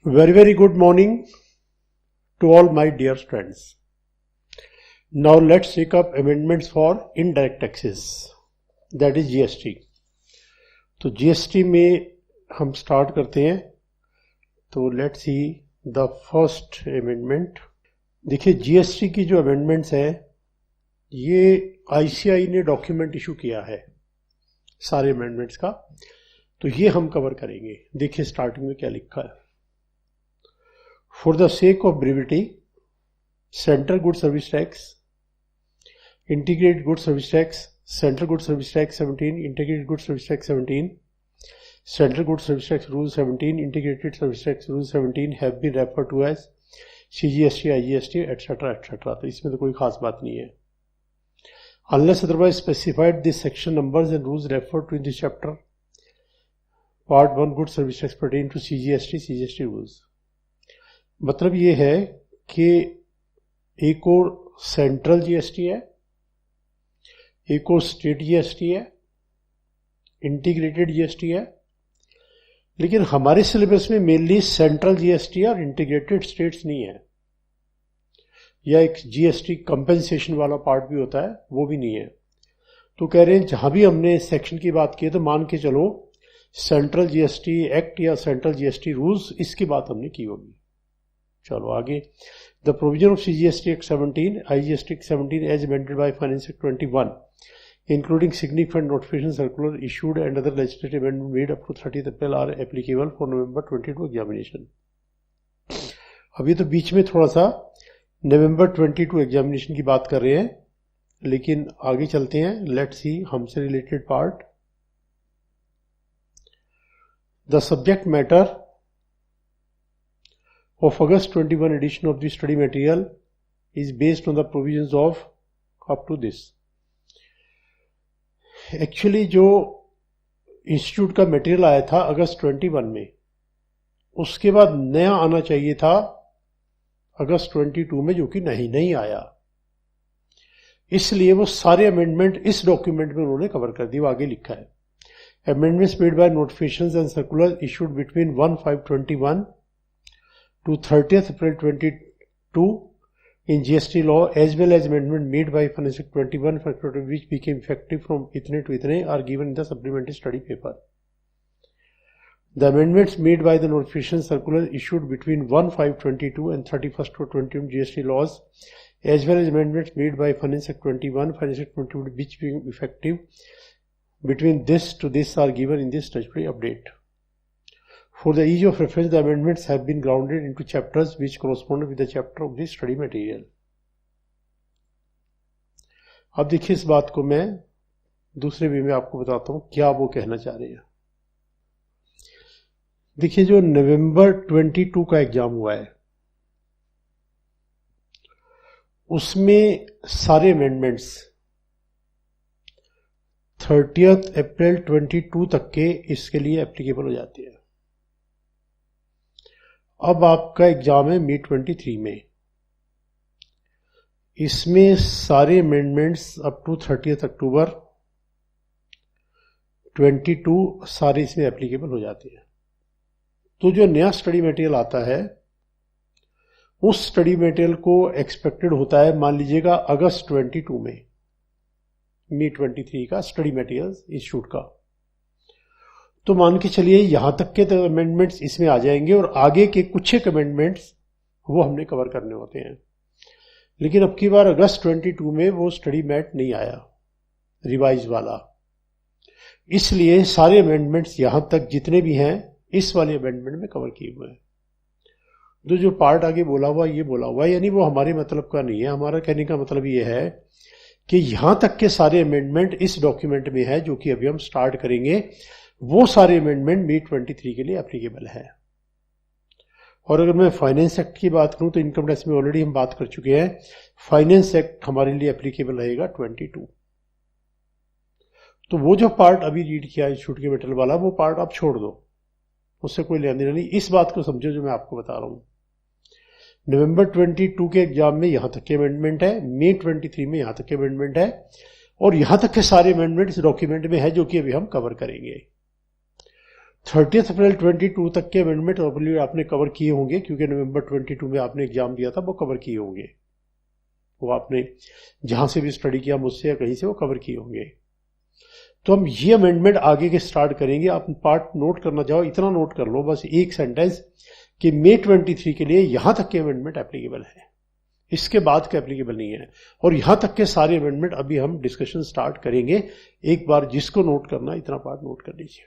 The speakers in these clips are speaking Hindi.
Very good morning to all my dear friends. Now let's take up amendments for indirect taxes, that is GST. तो GST में हम स्टार्ट करते हैं. तो let's see the first amendment. देखिए GST की जो अमेंडमेंट्स है ये ICAI ने डॉक्यूमेंट इशू किया है सारे अमेंडमेंट्स का, तो ये हम कवर करेंगे. देखिए स्टार्टिंग में क्या लिखा है. For the sake of brevity, Central Goods Service Tax, Integrated Goods Service Tax, Central Goods Service Tax 17, Integrated Goods Service Tax 17, Central Goods Service Tax Rule 17, Integrated Service Tax Rule 17 have been referred to as CGST, IGST, etc. etc. तो इसमें तो कोई खास बात नहीं है. Unless otherwise specified, the section numbers and rules referred to in this chapter, Part 1 Goods Service Tax pertain to CGST rules. मतलब ये है कि एक और सेंट्रल जीएसटी है, एक और स्टेट जीएसटी है, इंटीग्रेटेड जीएसटी है, लेकिन हमारे सिलेबस में मेनली सेंट्रल जीएसटी और इंटीग्रेटेड स्टेट्स नहीं है, या एक जीएसटी कंपेंसेशन वाला पार्ट भी होता है वो भी नहीं है. तो कह रहे हैं जहां भी हमने सेक्शन की बात की है तो मान के चलो सेंट्रल जीएसटी एक्ट या सेंट्रल जीएसटी रूल्स, इसकी बात हमने की होगी. चलो आगे. The provision of CGST Act 17, IGST Act 17 as amended by Finance Act 21, including significant notification circular issued and other legislative amendments made up to 30th April are applicable for November 22 examination. अभी तो बीच में थोड़ा सा November 22 एग्जामिनेशन की बात कर रहे हैं, लेकिन आगे चलते हैं. लेट्स सी हमसे related part. The subject matter of August 21 edition of the study material is based on the provisions of up to this. Actually जो इंस्टीट्यूट का मटेरियल आया था अगस्त 21 में, उसके बाद नया आना चाहिए था अगस्त 22 में, जो कि नहीं आया. इसलिए वो सारे अमेंडमेंट इस डॉक्यूमेंट में उन्होंने कवर कर दी. वो आगे लिखा है, amendments made by notifications and circular issued between 1/5/21 to 30th April 22 in GST law, as well as amendment made by Finance Act 21 which became effective from itne to itne are given in the supplementary study paper. The amendments made by the notification circular issued between 1/5/22 and 31st to 21 GST laws, as well as amendments made by Finance Act 21, Finance Act 22 which became effective between this to this are given in this statutory update. For the ease of reference, the amendments have been grounded into chapters which correspond with the chapter of the study material. अब देखिए इस बात को मैं दूसरे वे में आपको बताता हूं क्या वो कहना चाह रहे हैं. देखिए जो नवंबर 22 का एग्जाम हुआ है उसमें सारे अमेंडमेंट्स 30th अप्रैल 22 तक के इसके लिए एप्लीकेबल हो जाते हैं. अब आपका एग्जाम है May 23 में, इसमें सारे अमेंडमेंट्स अप टू 30th अक्टूबर 22 सारे इसमें एप्लीकेबल हो जाते हैं. तो जो नया स्टडी मटेरियल आता है उस स्टडी मटेरियल को एक्सपेक्टेड होता है, मान लीजिएगा अगस्त 22 में, May 23 का स्टडी मटेरियल इंस्टीट्यूट का. तो मान के चलिए यहां तक के अमेंडमेंट्स इसमें आ जाएंगे और आगे के कुछ एक अमेंडमेंट्स वो हमने कवर करने होते हैं. लेकिन अब की बार अगस्त 22 में वो स्टडी मैट नहीं आया रिवाइज वाला, इसलिए सारे अमेंडमेंट्स यहां तक जितने भी हैं इस वाले अमेंडमेंट में कवर किए हुए हैं. तो जो पार्ट आगे बोला हुआ ये बोला हुआ, यानी वो हमारे मतलब का नहीं है. हमारा कहने का मतलब ये है कि यहां तक के सारे अमेंडमेंट इस डॉक्यूमेंट में है जो कि अभी हम स्टार्ट करेंगे. वो सारे अमेंडमेंट May 23 के लिए एप्लीकेबल है. और अगर मैं फाइनेंस एक्ट की बात करूं तो इनकम टैक्स में ऑलरेडी हम बात कर चुके हैं. फाइनेंस एक्ट हमारे लिए एप्लीकेबल रहेगा 22. तो वो जो पार्ट अभी रीड किया इंस्टीट्यूट के मटेरियल वाला, वो पार्ट आप छोड़ दो, उससे कोई लेना देना नहीं. इस बात को समझो जो मैं आपको बता रहा हूं. नवंबर 22 के एग्जाम में यहां तक के अमेंडमेंट है, May 23 में यहां तक के अमेंडमेंट है, और यहां तक के सारे अमेंडमेंट इस डॉक्यूमेंट में है जो कि अभी हम कवर करेंगे. 30 अप्रैल 22 तक के अमेंडमेंट आपने कवर किए होंगे, क्योंकि नवंबर 22 में आपने एग्जाम दिया था, वो कवर किए होंगे। वो आपने जहां से भी स्टडी किया मुझसे या कहीं से, वो कवर किए होंगे। तो हम ये अमेंडमेंट आगे के स्टार्ट करेंगे। आप पार्ट नोट करना चाहो, इतना नोट कर लो बस, एक सेंटेंस, कि मई 23 के लिए यहां तक के अमेंडमेंट एप्लीकेबल है, इसके बाद का एप्लीकेबल नहीं है। और यहां तक के सारे अमेंडमेंट अभी हम डिस्कशन स्टार्ट करेंगे। एक बार जिसको नोट करना, इतना पार्ट नोट कर लीजिए।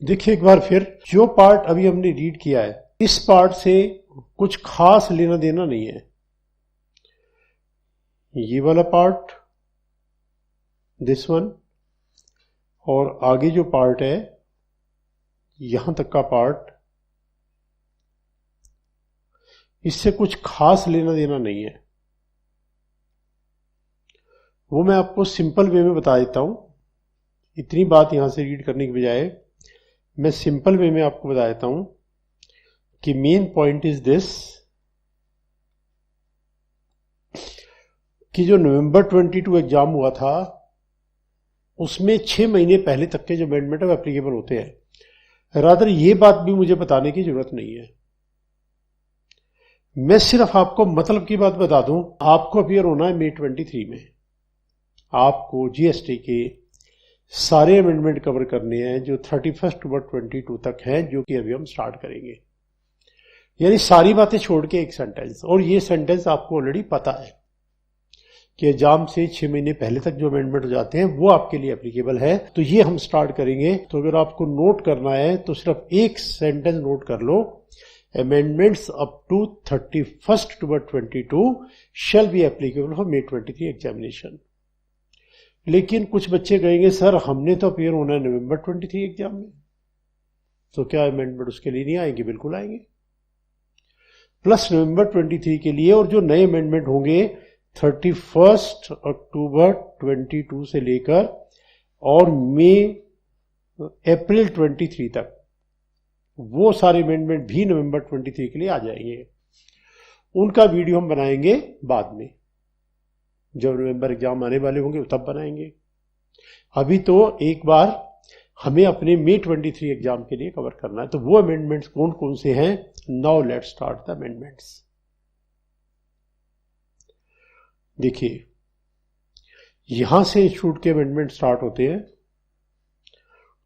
देखिए एक बार फिर, जो पार्ट अभी हमने रीड किया है, इस पार्ट से कुछ खास लेना देना नहीं है। ये वाला पार्ट, दिस वन, और आगे जो पार्ट है यहां तक का पार्ट, इससे कुछ खास लेना देना नहीं है। वो मैं आपको सिंपल वे में बता देता हूं। इतनी बात यहां से रीड करने के बजाय मैं सिंपल वे में आपको बता देता हूं कि मेन पॉइंट इज दिस, कि जो नवंबर 22 एग्जाम हुआ था उसमें 6 महीने पहले तक के जो अमेंडमेंट है एप्लीकेबल होते हैं। रादर ये बात भी मुझे बताने की जरूरत नहीं है, मैं सिर्फ आपको मतलब की बात बता दूं। आपको अपियर होना है मई 23 में, आपको जीएसटी के सारे अमेंडमेंट कवर करने हैं जो 31 अक्टूबर 22 तक हैं, जो कि अभी हम स्टार्ट करेंगे। यानी सारी बातें छोड़ के एक सेंटेंस, और ये सेंटेंस आपको ऑलरेडी पता है कि एग्जाम से 6 महीने पहले तक जो अमेंडमेंट हो जाते हैं वो आपके लिए एप्लीकेबल है। तो ये हम स्टार्ट करेंगे। तो अगर आपको नोट करना है तो सिर्फ एक सेंटेंस नोट कर लो, amendments up to 31 October 22 shall be applicable for May 23 examination. लेकिन कुछ बच्चे कहेंगे सर हमने तो अपियर होना है नवंबर 23 एग्जाम में, तो क्या अमेंडमेंट उसके लिए नहीं आएंगे? बिल्कुल आएंगे, प्लस नवंबर 23 के लिए। और जो नए अमेंडमेंट होंगे 31 अक्टूबर 22 से लेकर और अप्रैल 23 तक, वो सारे अमेंडमेंट भी नवंबर 23 के लिए आ जाएंगे। उनका वीडियो हम बनाएंगे बाद में, जब नवंबर एग्जाम आने वाले होंगे तब बनाएंगे। अभी तो एक बार हमें अपने मई 23 एग्जाम के लिए कवर करना है। तो वो अमेंडमेंट्स कौन कौन से हैं? Now let's start the amendments. देखिए यहां से इंस्टीट्यूट के अमेंडमेंट स्टार्ट होते हैं,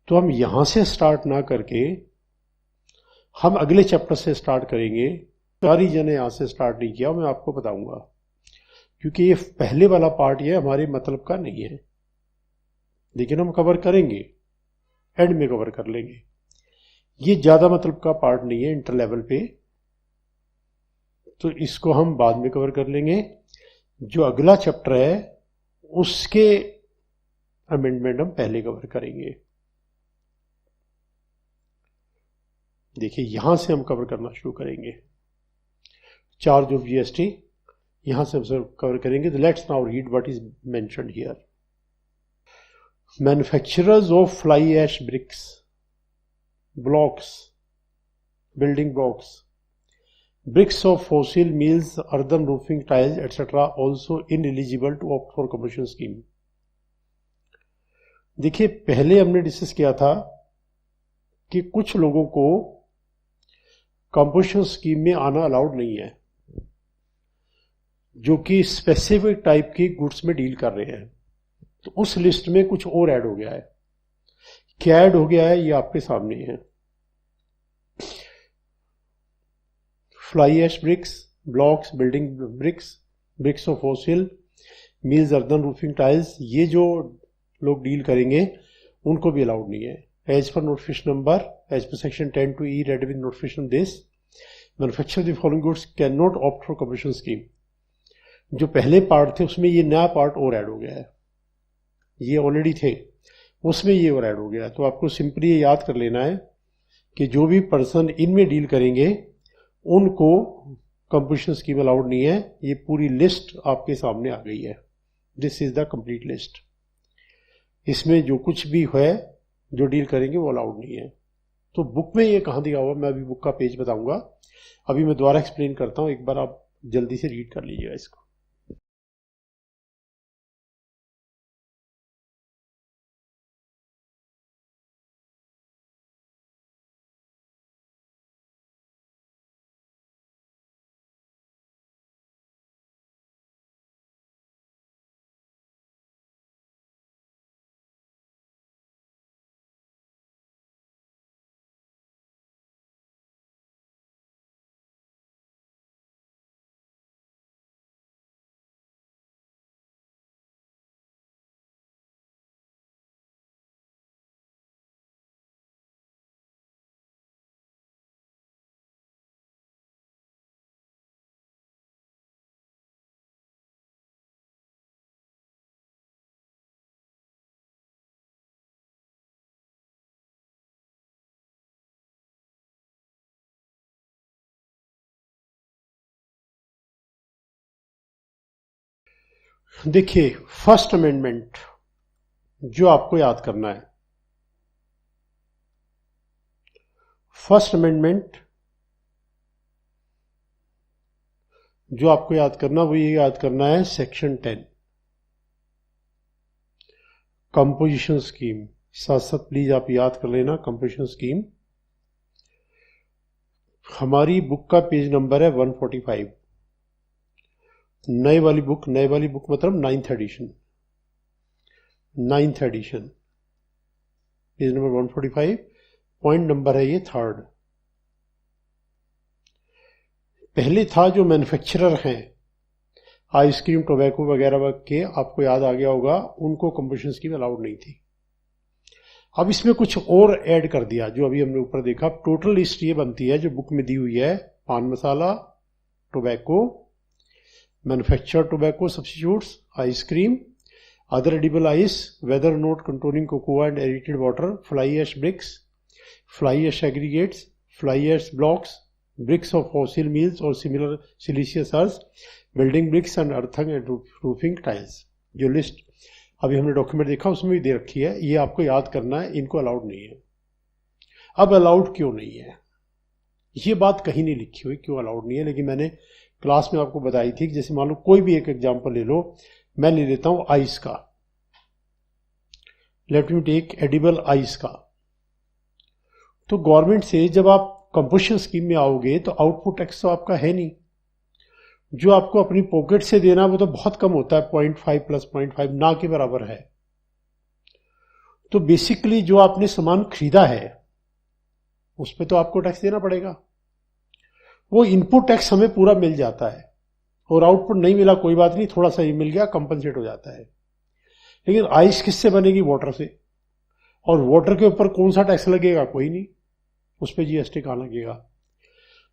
तो हम यहां से स्टार्ट ना करके हम अगले चैप्टर से स्टार्ट करेंगे। सारी जने यहां से स्टार्ट नहीं किया, मैं आपको बताऊंगा, क्योंकि ये पहले वाला पार्ट ये हमारे मतलब का नहीं है, लेकिन हम कवर करेंगे, एंड में कवर कर लेंगे। ये ज्यादा मतलब का पार्ट नहीं है इंटर लेवल पे, तो इसको हम बाद में कवर कर लेंगे। जो अगला चैप्टर है उसके अमेंडमेंट हम पहले कवर करेंगे। देखिए यहां से हम कवर करना शुरू करेंगे। चार्ज ऑफ जीएसटी यहां से हम सब कवर करेंगे। तो let's now read what is mentioned here. Manufacturers of fly ash bricks, blocks, building blocks, bricks of fossil mills, earthen roofing tiles, etc. also ineligible to opt for combustion scheme. देखिए पहले हमने डिस्कस किया था कि कुछ लोगों को कंबशन स्कीम में आना अलाउड नहीं है, जो कि स्पेसिफिक टाइप की गुड्स में डील कर रहे हैं। तो उस लिस्ट में कुछ और ऐड हो गया है। क्या ऐड हो गया है ये आपके सामने है। Fly ash bricks, blocks, building bricks, bricks of fossil, meals, earthen roofing tiles, ये जो लोग डील करेंगे उनको भी अलाउड नहीं है। As per notification number, as per section 10 to E read with notification this, manufacture the following goods can not opt for compulsion scheme. जो पहले पार्ट थे उसमें ये नया पार्ट और ऐड हो गया है, ये ऑलरेडी थे उसमें ये और ऐड हो गया। तो आपको सिंपली ये याद कर लेना है कि जो भी पर्सन इनमें डील करेंगे उनको कंपल्शन स्कीम अलाउड नहीं है। ये पूरी लिस्ट आपके सामने आ गई है, this is the complete list. इसमें जो कुछ भी है जो डील करेंगे वो अलाउड नहीं है। तो बुक में ये कहाँ दिया हुआ, मैं अभी बुक का पेज बताऊंगा, अभी मैं दोबारा एक्सप्लेन करता हूं, एक बार आप जल्दी से रीड कर लीजिएगा इसको। देखिए फर्स्ट अमेंडमेंट जो आपको याद करना है, फर्स्ट अमेंडमेंट जो आपको याद करना वो ये याद करना है सेक्शन 10 कंपोजिशन स्कीम। साथ साथ प्लीज आप याद कर लेना कंपोजिशन स्कीम। हमारी बुक का पेज नंबर है 145, नई वाली बुक मतलब 9th edition, page number 145, point number है ये 3rd। पहले था जो मैन्युफैक्चरर हैं आइसक्रीम टोबैको वगैरह के, आपको याद आ गया होगा, उनको कंपल्शन स्कीम अलाउड नहीं थी। अब इसमें कुछ और ऐड कर दिया जो अभी हमने ऊपर देखा। टोटल लिस्ट ये बनती है जो बुक में दी हुई है, pan masala, tobacco, manufactured tobacco substitutes, ice cream, other edible ice, whether not controlling cocoa and edited water, fly ash bricks, fly ash aggregates, fly ash blocks, bricks of fossil meals और similar siliceous earth, building bricks and earthen and roofing tiles. जो लिस्ट अभी हमने डॉक्यूमेंट देखा उसमें भी दे रखी है, ये आपको याद करना है, इनको अलाउड नहीं है। अब अलाउड क्यों नहीं है ये बात कहीं नहीं लिखी हुई क्यों अलाउड नहीं है, लेकिन मैंने क्लास में आपको बताई थी कि जैसे मान लो कोई भी एक एग्जांपल ले लो, मैं ले लेता हूं आइस का, let me take edible ice का। तो गवर्नमेंट से जब आप कंपोजिशन स्कीम में आओगे तो आउटपुट टैक्स तो आपका है नहीं, जो आपको अपनी पॉकेट से देना वो तो बहुत कम होता है, 0.5 प्लस 0.5 ना के बराबर है। तो बेसिकली जो आपने सामान खरीदा है उस पर तो आपको टैक्स देना पड़ेगा। वो इनपुट टैक्स हमें पूरा मिल जाता है और आउटपुट नहीं मिला कोई बात नहीं, थोड़ा सा ही मिल गया, कंपनसेट हो जाता है। लेकिन आइस किससे बनेगी? वाटर से, और वाटर के ऊपर कौन सा टैक्स लगेगा? कोई नहीं, उस पर जीएसटी कहां लगेगा?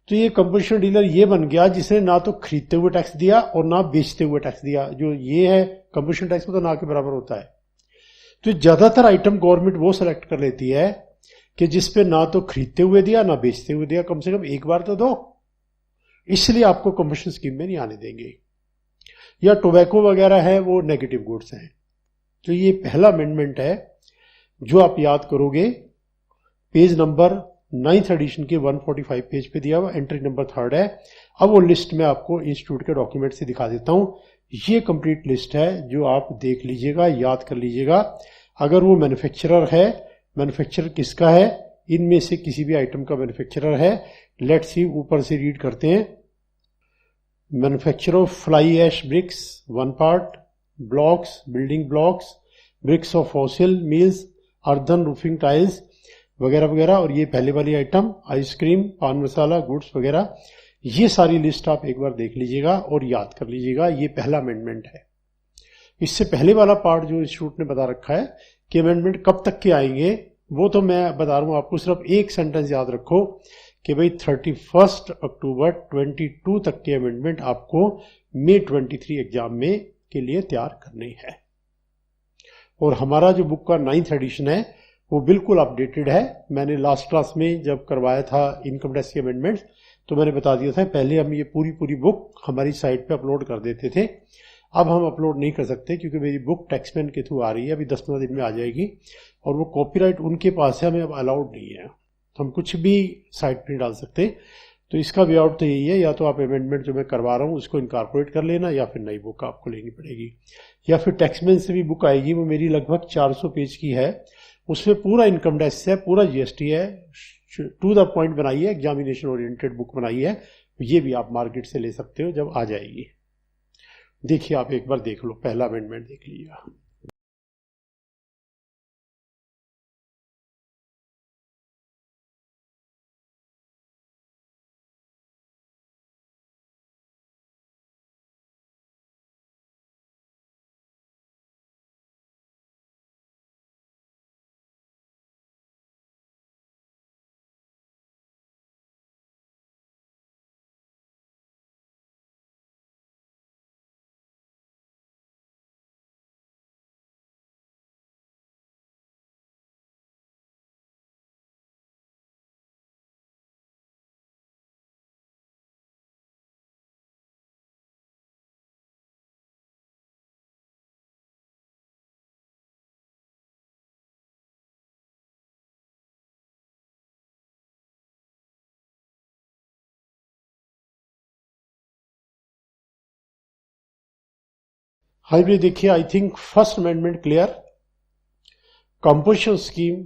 तो ये कंपोजिशन डीलर ये बन गया जिसने ना तो खरीदते हुए टैक्स दिया और ना बेचते हुए टैक्स दिया। जो ये है कंपोजिशन टैक्स में तो ना के बराबर होता है। तो ज्यादातर आइटम गवर्नमेंट वो सेलेक्ट कर लेती है कि जिसपे ना तो खरीदते हुए दिया ना बेचते हुए दिया, कम से कम एक बार तो दो, इसलिए आपको कंपोजिशन स्कीम में नहीं आने देंगे। या टोबैको वगैरह है वो नेगेटिव गुड्स हैं। तो ये पहला अमेंडमेंट है जो आप याद करोगे, पेज नंबर 9th एडिशन के 145 पेज पे दिया हुआ, एंट्री नंबर 3rd है। अब वो लिस्ट में आपको इंस्टीट्यूट के डॉक्यूमेंट से दिखा देता हूं। ये कंप्लीट लिस्ट है जो आप देख लीजिएगा, याद कर लीजिएगा। अगर वो मैन्युफैक्चरर है, मैन्युफैक्चरर किसका है? इनमें से किसी भी आइटम का मैन्युफैक्चरर है। लेट्स सी, ऊपर से रीड करते हैं। Manufacturer of fly ash bricks 1 part, blocks, building blocks, bricks of fossil meals, earthen roofing tiles वगैरह वगैरह। और ये पहले वाली आइटम आइसक्रीम, पान मसाला, गुड्स वगैरह, ये सारी लिस्ट आप एक बार देख लीजिएगा और याद कर लीजिएगा। ये पहला अमेंडमेंट है। इससे पहले वाला पार्ट जो इंस्टीट्यूट ने बता रखा है कि अमेंडमेंट कब तक के आएंगे, वो तो मैं बता रहा हूं आपको। सिर्फ एक सेंटेंस याद रखो कि भाई 31 अक्टूबर 22 तक के अमेंडमेंट आपको मई 23 एग्जाम में के लिए तैयार करने हैं। और हमारा जो बुक का 9th एडिशन है वो बिल्कुल अपडेटेड है। मैंने लास्ट क्लास में जब करवाया था इनकम टैक्स के अमेंडमेंट्स तो मैंने बता दिया था, पहले हम ये पूरी बुक हमारी साइट पे अपलोड कर देते थे। अब हम अपलोड नहीं कर सकते क्योंकि मेरी बुक टैक्समैन के थ्रू आ रही है, अभी 10-15 दिन में आ जाएगी, और वो कॉपीराइट उनके पास है, हमें अब अलाउड नहीं है, हम कुछ भी साइट पर नहीं डाल सकते। तो इसका वे आउट तो यही है, या तो आप अमेंडमेंट जो मैं करवा रहा हूँ उसको इनकॉर्पोरेट कर लेना, या फिर नई बुक आपको लेनी पड़ेगी। या फिर टैक्समैन से भी बुक आएगी, वो मेरी लगभग 400 पेज की है, उसमें पूरा इनकम टैक्स है, पूरा जीएसटी है, टू द पॉइंट बनाई है, एग्जामिनेशन ओरिएंटेड बुक बनाई है। ये भी आप मार्केट से ले सकते हो जब आ जाएगी। देखिए आप एक बार देख लो, पहला अमेंडमेंट देख लीजिएगा। हाँ भी देखिए, I think first amendment clear. Composition scheme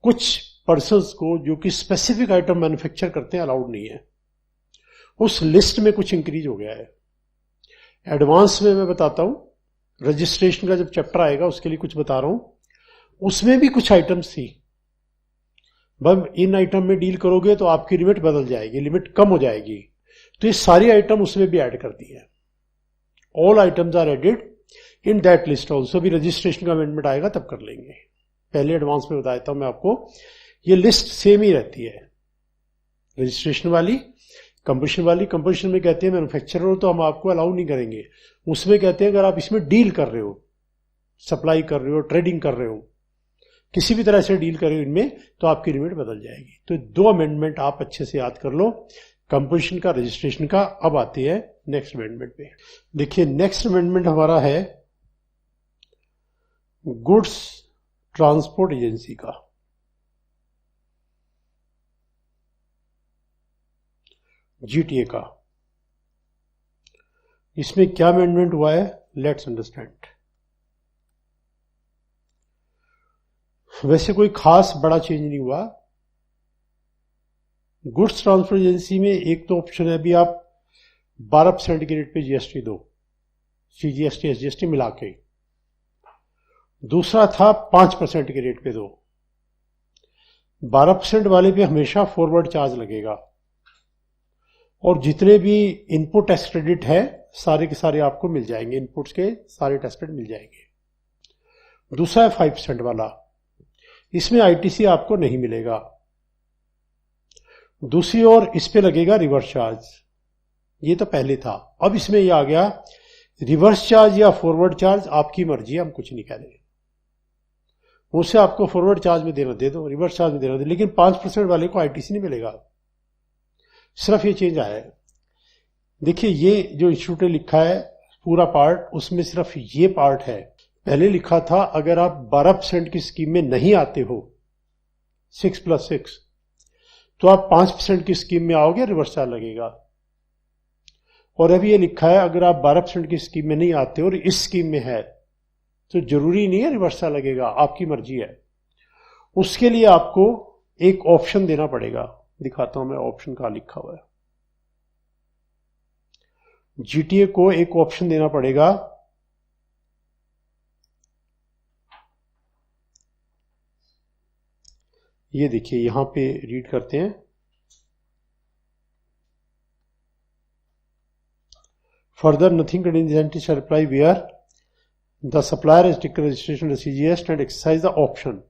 कुछ पर्संस को जो कि स्पेसिफिक आइटम मैन्युफैक्चर करते हैं अलाउड नहीं है, उस लिस्ट में कुछ इंक्रीज हो गया है। एडवांस में मैं बताता हूं, रजिस्ट्रेशन का जब चैप्टर आएगा उसके लिए कुछ बता रहा हूं, उसमें भी कुछ आइटम्स थी। अब इन आइटम में डील करोगे तो आपकी लिमिट बदल जाएगी, लिमिट कम हो जाएगी, तो ये सारी आइटम उसमें भी ऐड कर दी है। All items are added in that list also. भी रजिस्ट्रेशन का अमेंडमेंट आएगा तब कर लेंगे, पहले एडवांस में बता देता हूं मैं आपको। ये लिस्ट सेम ही रहती है, रजिस्ट्रेशन वाली, कंपोजिशन वाली। कंपोजिशन में कहते हैं मैन्युफैक्चरर हो तो हम आपको अलाउ नहीं करेंगे, उसमें कहते हैं अगर आप इसमें डील कर रहे हो, सप्लाई कर रहे हो, ट्रेडिंग कर रहे हो, किसी भी तरह से डील कर रहे हो इनमें, तो आपकी लिमिट बदल जाएगी। तो 2 अमेंडमेंट आप अच्छे से याद कर लो, कंपोजिशन का, रजिस्ट्रेशन का। अब आते हैं नेक्स्ट अमेंडमेंट पे। देखिए नेक्स्ट अमेंडमेंट हमारा है गुड्स ट्रांसपोर्ट एजेंसी का। जीटीए का। इसमें क्या अमेंडमेंट हुआ है, लेट्स अंडरस्टैंड। वैसे कोई खास बड़ा चेंज नहीं हुआ। गुड्स ट्रांसपोर्ट एजेंसी में एक तो ऑप्शन है, अभी आप 12% के रेट पे जीएसटी दो, सीजीएसटी एसजीएसटी मिला के। दूसरा था 5% के रेट पे दो। 12% वाले पे हमेशा फॉरवर्ड चार्ज लगेगा, और जितने भी इनपुट टैक्स क्रेडिट है सारे के सारे आपको मिल जाएंगे, इनपुट्स के सारे टैक्स क्रेडिट मिल जाएंगे। दूसरा है 5% वाला, इसमें आईटीसी आपको नहीं मिलेगा। दूसरी ओर इस पे लगेगा रिवर्स चार्ज, ये तो पहले था, अब इसमें ये आ गया रिवर्स चार्ज या फॉरवर्ड चार्ज आपकी मर्जी है, हम कुछ नहीं कह रहे। उसे आपको फॉरवर्ड चार्ज में देना दे दो, रिवर्स चार्ज में देना दे, लेकिन 5% वाले को आईटीसी नहीं मिलेगा। सिर्फ ये चेंज आया है। देखिए ये जो इंस्टीट्यूट ने लिखा है पूरा पार्ट, उसमें सिर्फ ये पार्ट है। पहले लिखा था अगर आप 12% की स्कीम में नहीं आते हो 6+6, तो आप 5% की स्कीम में आओगे, रिवर्स चार्ज लगेगा। और अभी ये लिखा है अगर आप 12% की स्कीम में नहीं आते और इस स्कीम में है तो जरूरी नहीं है रिवर्स चार्ज लगेगा, आपकी मर्जी है। उसके लिए आपको एक ऑप्शन देना पड़ेगा, दिखाता हूं मैं ऑप्शन कहां लिखा हुआ है। जीटीए को एक ऑप्शन देना पड़ेगा, ये देखिए यहां पे रीड करते हैं। Further nothing containing this entity shall apply where the supplier is taken registration CGS and exercise the option.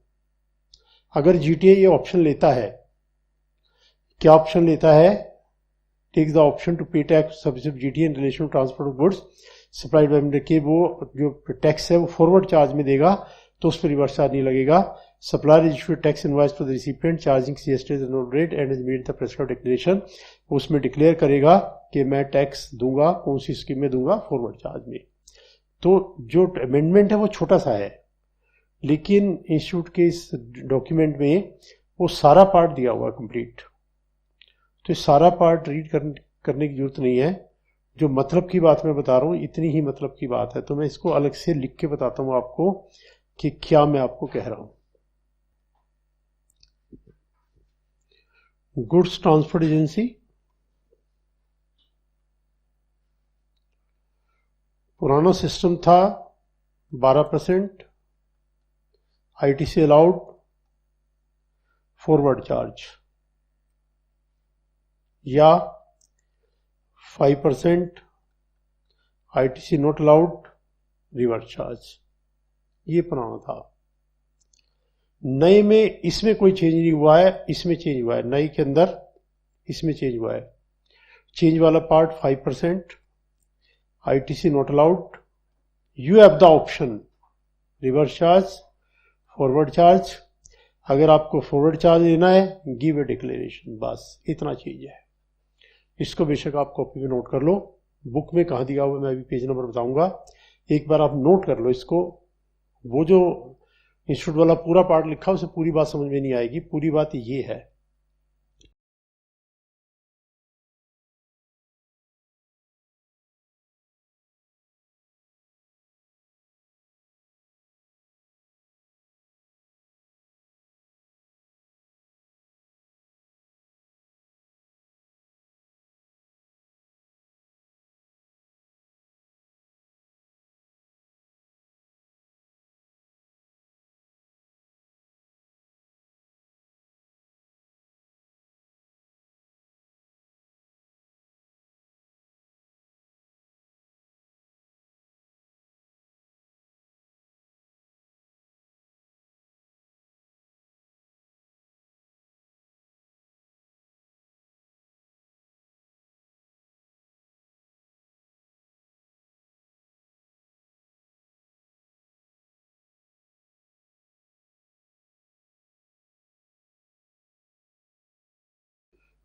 अगर GTA ये ऑप्शन लेता है, क्या ऑप्शन लेता है? Take the option to pay tax subsidy GTA in relation to transport of goods supplied by के वो जो टैक्स है वो फॉरवर्ड चार्ज में देगा तो उस पर रिवर्स चार्ज नहीं लगेगा। Supplier is issued tax invoice to the recipient charging CST rate and is made the prescribed declaration. उसमें डिक्लेयर करेगा कि मैं टैक्स दूंगा, कौन सी स्कीम में दूंगा, फॉरवर्ड चार्ज में। तो जो अमेंडमेंट है वो छोटा सा है, लेकिन इंस्टीट्यूट के इस डॉक्यूमेंट में वो सारा पार्ट दिया हुआ है कंप्लीट। तो सारा पार्ट रीड करने की जरूरत नहीं है। जो मतलब की बात मैं बता रहा हूं इतनी ही मतलब की बात है। तो मैं इसको अलग से लिख के बताता हूं आपको कि क्या मैं आपको कह रहा हूं। गुड्स ट्रांसपोर्ट एजेंसी पुराना सिस्टम था 12% ITC अलाउड फॉरवर्ड चार्ज, या 5% ITC not allowed reverse charge. ये पुराना था। नए में इसमें कोई चेंज नहीं हुआ है, इसमें चेंज हुआ है। नए के अंदर इसमें चेंज हुआ है। चेंज वाला part 5% ITC not allowed, you have the option reverse charge, forward charge. अगर आपको फॉरवर्ड चार्ज लेना है गिव ए डिक्लेरेशन, बस इतना चीज है। इसको बेशक आप कॉपी में नोट कर लो। बुक में कहाँ दिया हुआ मैं अभी पेज नंबर बताऊंगा, एक बार आप नोट कर लो इसको। वो जो इंस्टीट्यूट वाला पूरा पार्ट लिखा उसे पूरी बात समझ में नहीं आएगी। पूरी बात ये है।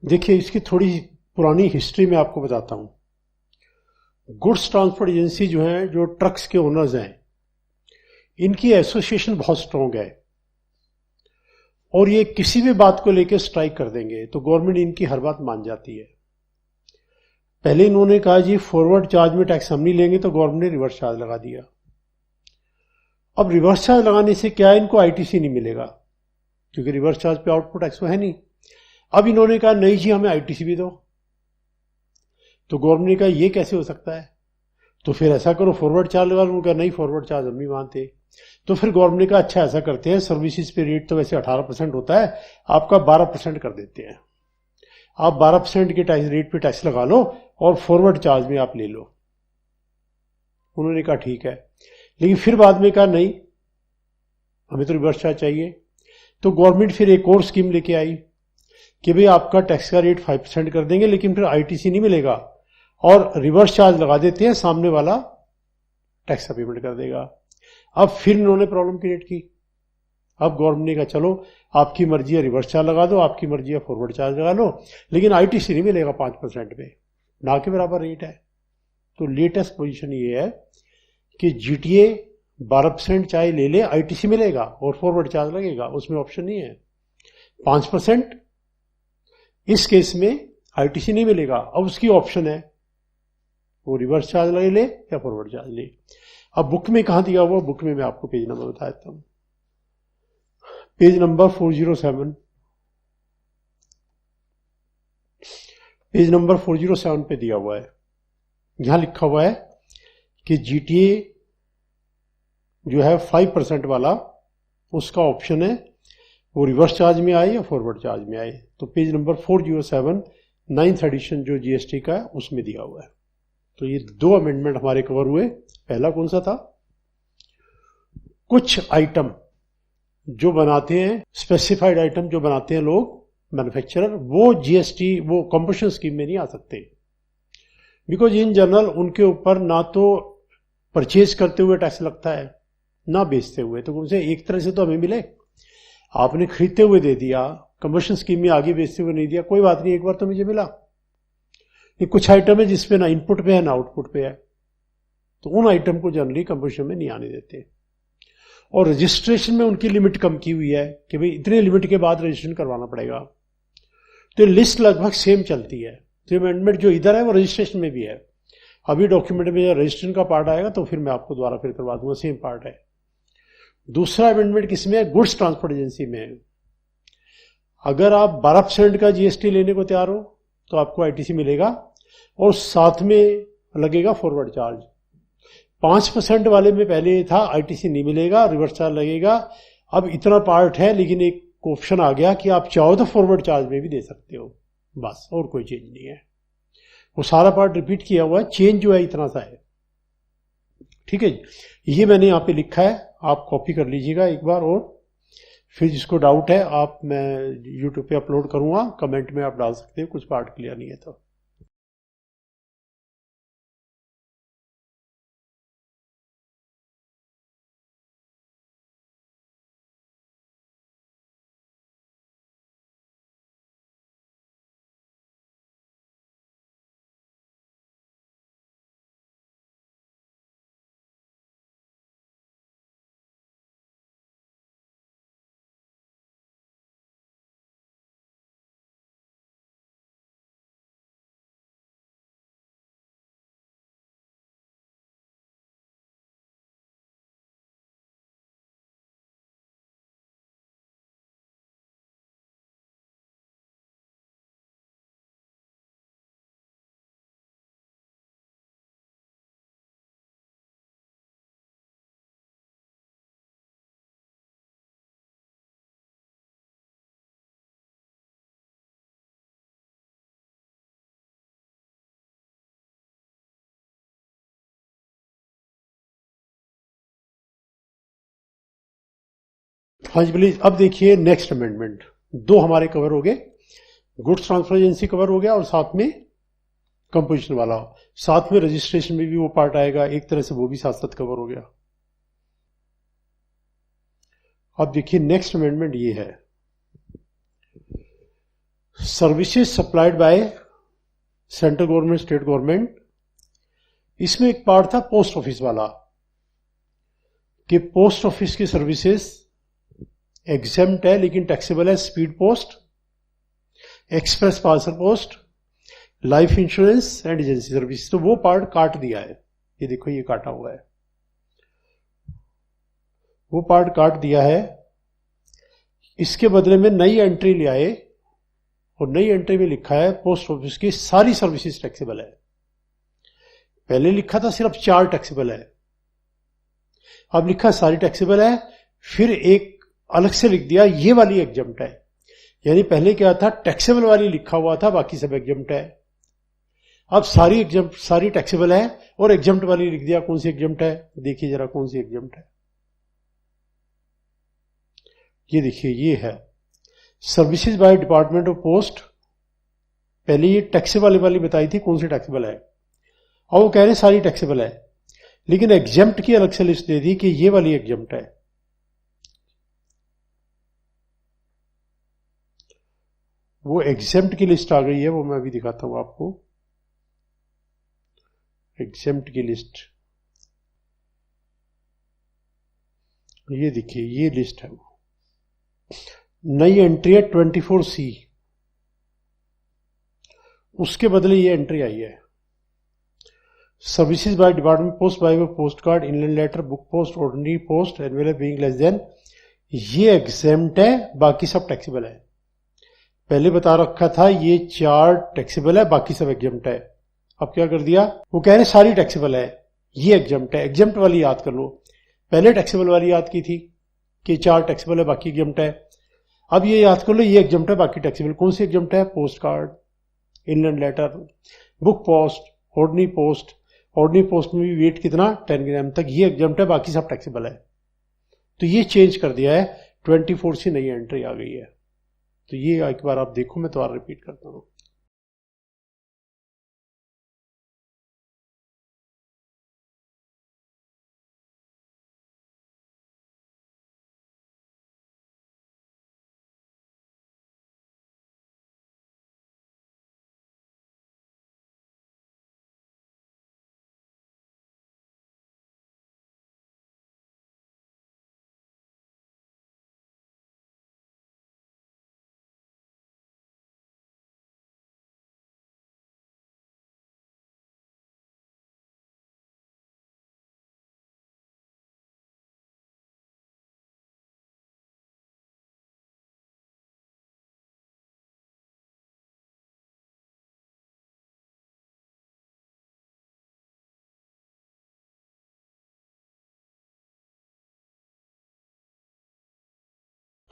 देखिए इसकी थोड़ी पुरानी हिस्ट्री में आपको बताता हूं। गुड्स ट्रांसपोर्ट एजेंसी जो है, जो ट्रक्स के ओनर्स हैं, इनकी एसोसिएशन बहुत स्ट्रांग है और ये किसी भी बात को लेकर स्ट्राइक कर देंगे तो गवर्नमेंट इनकी हर बात मान जाती है। पहले इन्होंने कहा जी फॉरवर्ड चार्ज में टैक्स हम नहीं लेंगे, तो गवर्नमेंट ने रिवर्स चार्ज लगा दिया। अब रिवर्स चार्ज लगाने से क्या है, इनको ITC नहीं मिलेगा क्योंकि रिवर्स चार्ज पे आउटपुट टैक्स है नहीं। अब इन्होंने कहा नहीं जी हमें ITC भी दो, तो गवर्नमेंट ने कहा ये कैसे हो सकता है, तो फिर ऐसा करो फॉरवर्ड चार्ज लगा लो। नहीं फॉरवर्ड चार्ज हम नहीं मानते। तो फिर गवर्नमेंट ने कहा अच्छा ऐसा करते हैं, सर्विसेज पे रेट तो वैसे 18% होता है, आपका 12% कर देते हैं। आप 12% के टैक्स रेट पे टैक्स लगा लो और फॉरवर्ड चार्ज में आप ले लो। उन्होंने कहा ठीक है, लेकिन फिर बाद में कहा नहीं हमें तो रिवर्स चार्ज चाहिए। तो गवर्नमेंट फिर एक और स्कीम लेके आई कि भाई आपका टैक्स का रेट 5% कर देंगे, लेकिन फिर ITC नहीं मिलेगा और रिवर्स चार्ज लगा देते हैं, सामने वाला टैक्स का पेमेंट कर देगा। अब फिर इन्होंने प्रॉब्लम क्रिएट की। अब गवर्नमेंट ने कहा चलो आपकी मर्जी है रिवर्स चार्ज लगा दो, आपकी मर्जी है फॉरवर्ड चार्ज लगा लो, लेकिन ITC नहीं मिलेगा 5% पे, ना के बराबर रेट है। तो लेटेस्ट पोजीशन ये है कि GTA 12% चाहे ले ले, ITC मिलेगा और फॉरवर्ड चार्ज लगेगा, उसमें ऑप्शन नहीं है। 5% इस केस में ITC नहीं मिलेगा, अब उसकी ऑप्शन है वो रिवर्स चार्ज ले या फॉरवर्ड चार्ज ले। अब बुक में कहां दिया हुआ, बुक में मैं आपको पेज नंबर बता देता हूं। पेज नंबर 407, पेज नंबर 407 पे दिया हुआ है। यहां लिखा हुआ है कि GTA जो है 5% वाला, उसका ऑप्शन है वो रिवर्स चार्ज में आए या फॉरवर्ड चार्ज में आए। तो पेज नंबर 407 9th एडिशन जो GST का है उसमें दिया हुआ है। तो ये दो अमेंडमेंट हमारे कवर हुए। पहला कौन सा था, कुछ आइटम जो बनाते हैं, स्पेसिफाइड आइटम जो बनाते हैं लोग मैन्युफैक्चरर, वो जीएसटी, वो कंपोजिशन स्कीम में नहीं आ सकते, बिकॉज इन जनरल उनके ऊपर ना तो परचेज करते हुए टैक्स लगता है ना बेचते हुए, तो उनसे एक तरह से तो हमें मिले। आपने खरीदते हुए दे दिया, कंपोजिशन स्कीम में आगे बेचते हुए नहीं दिया, कोई बात नहीं, एक बार तो मुझे मिला। ये कुछ आइटम है जिसपे ना इनपुट पे है ना आउटपुट पे है, तो उन आइटम को जनरली कंपोजिशन में नहीं आने देते। और रजिस्ट्रेशन में उनकी लिमिट कम की हुई है कि भाई इतने लिमिट के बाद रजिस्ट्रेशन करवाना पड़ेगा, तो लिस्ट लगभग सेम चलती है। तो अमेंडमेंट जो इधर है वो रजिस्ट्रेशन में भी है। अभी डॉक्यूमेंट में रजिस्ट्रेशन का पार्ट आएगा तो फिर मैं आपको दोबारा फिर करवा दूंगा, सेम पार्ट है। दूसरा अमेंडमेंट किसमें है? गुड्स ट्रांसपोर्ट एजेंसी में है। अगर आप 12% का जीएसटी लेने को तैयार हो तो आपको आईटीसी मिलेगा और साथ में लगेगा फॉरवर्ड चार्ज। 5% वाले में पहले था आईटीसी नहीं मिलेगा, रिवर्स चार्ज लगेगा। अब इतना पार्ट है, लेकिन एक ऑप्शन आ गया कि आप चाहो तो फॉरवर्ड चार्ज में भी दे सकते हो, बस, और कोई चेंज नहीं है। वो सारा पार्ट रिपीट किया हुआ है, चेंज जो है इतना सा है। ठीक है, ये मैंने यहां पे लिखा है, आप कॉपी कर लीजिएगा एक बार, और फिर जिसको डाउट है आप, मैं यूट्यूब पे अपलोड करूंगा, कमेंट में आप डाल सकते हो, कुछ पार्ट क्लियर नहीं है तो। हाँ जी प्लीज। अब देखिए नेक्स्ट अमेंडमेंट, दो हमारे कवर हो गए, गुड्स ट्रांसफर एजेंसी कवर हो गया और साथ में कंपोजिशन वाला, साथ में रजिस्ट्रेशन में भी वो पार्ट आएगा, एक तरह से वो भी साथ साथ कवर हो गया। अब देखिए नेक्स्ट अमेंडमेंट ये है, services supplied by central government, state government. इसमें एक पार्ट था पोस्ट ऑफिस वाला, कि पोस्ट ऑफिस की सर्विसेज एग्जेम्प्ट है लेकिन टैक्सेबल है, speed post, express parcel post, life insurance and agency service. तो वो पार्ट काट दिया है, ये देखो ये काटा हुआ है, वो पार्ट काट दिया है। इसके बदले में नई एंट्री ले आए और नई एंट्री में लिखा है पोस्ट ऑफिस की सारी सर्विसेज टैक्सेबल है। पहले लिखा था सिर्फ 4 टैक्सेबल है, अब लिखा सारी टैक्सेबल है, फिर एक अलग से लिख दिया ये वाली एग्जम्प्ट है। यानी पहले क्या था, टैक्सेबल वाली लिखा हुआ था, बाकी सब एग्जम्प्ट है। अब सारी एग्जम्प्ट, सारी टैक्सेबल है और एग्जम्प्ट वाली लिख दिया। कौन सी एग्जम्प्ट है, देखिए जरा कौन सी एग्जम्प्ट है। ये देखिए ये है services by department of post. पहले ये टैक्सेबल वाली बताई थी कौन सी टैक्सेबल है, और वो कह रहे सारी टैक्सेबल है, लेकिन एग्जम्प्ट की अलग से लिस्ट दे दी कि ये वाली एग्जम्प्ट है। वो एग्जेम्प्ट की लिस्ट आ गई है, वो मैं अभी दिखाता हूं आपको। एग्जेम्प्ट की लिस्ट ये देखिए, ये लिस्ट है। वो नई एंट्री है 24C, उसके बदले ये एंट्री आई है services by department post by post card, inland letter, book post, ordinary post, envelope being less than. ये एग्जेम्प्ट है, बाकी सब टैक्सेबल है। पहले बता रखा था ये 4 टैक्सेबल है, बाकी सब एग्जम्प्ट है। अब क्या कर दिया, वो कह रहे सारी टैक्सेबल है, ये एग्जम्प्ट है। एग्जम्प्ट वाली याद कर लो, पहले टैक्सेबल वाली याद की थी कि 4 टैक्सेबल है, बाकी एग्जम्प्ट है। अब ये याद कर लो ये एग्जम्प्ट है, बाकी टैक्सेबल। कौन सी एग्जम्प्ट है, post card, inland letter, book post, ordinary post. Ordinary post में भी वेट कितना, 10 ग्राम तक, ये एग्जम्प्ट है, बाकी सब टैक्सेबल है। तो ये चेंज कर दिया है, 24 से नई एंट्री आ गई है। तो ये एक बार आप देखो, मैं दोबारा रिपीट करता हूँ।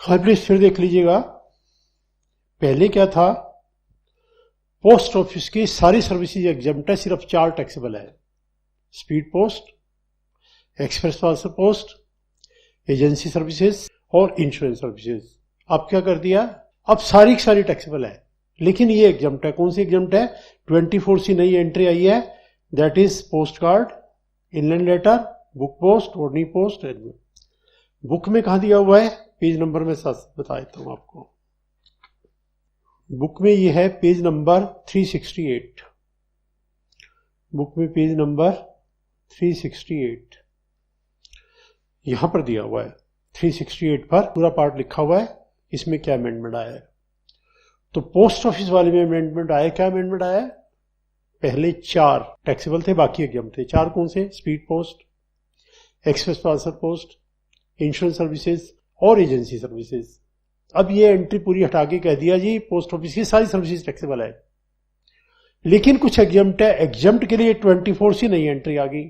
हाँ प्लीज फिर देख लीजिएगा। पहले क्या था, पोस्ट ऑफिस की सारी सर्विसेज एग्जम्प्ट है, सिर्फ 4 टैक्सेबल है। Speed post, express parcel post, agency services और इंश्योरेंस सर्विसेज। अब क्या कर दिया, अब सारी की सारी टैक्सेबल है, लेकिन ये एग्जम्प्ट है। कौन सी एग्जम्प्ट है, 24 सी नई एंट्री आई है, that is post card, inland letter, book post, ordinary post. Book में कहां दिया हुआ है, पेज नंबर में साथ बता देता हूं आपको। बुक में ये है पेज नंबर 368। बुक में पेज नंबर 368 यहां पर दिया हुआ है। 368 पर पूरा पार्ट लिखा हुआ है, इसमें क्या अमेंडमेंट आया है। तो पोस्ट ऑफिस वाले में अमेंडमेंट आया, क्या अमेंडमेंट आया है, पहले 4 टैक्सेबल थे, बाकी एग्जम्प्ट थे। 4 कौन से, speed post, express parcel post, insurance services और एजेंसी सर्विसेज। अब ये एंट्री पूरी हटा के कह दिया जी पोस्ट ऑफिस की सारी सर्विसेज टैक्सेबल है, लेकिन कुछ एग्जम्प्ट है। एग्जम्प्ट के लिए 24 सी नई एंट्री आ गई,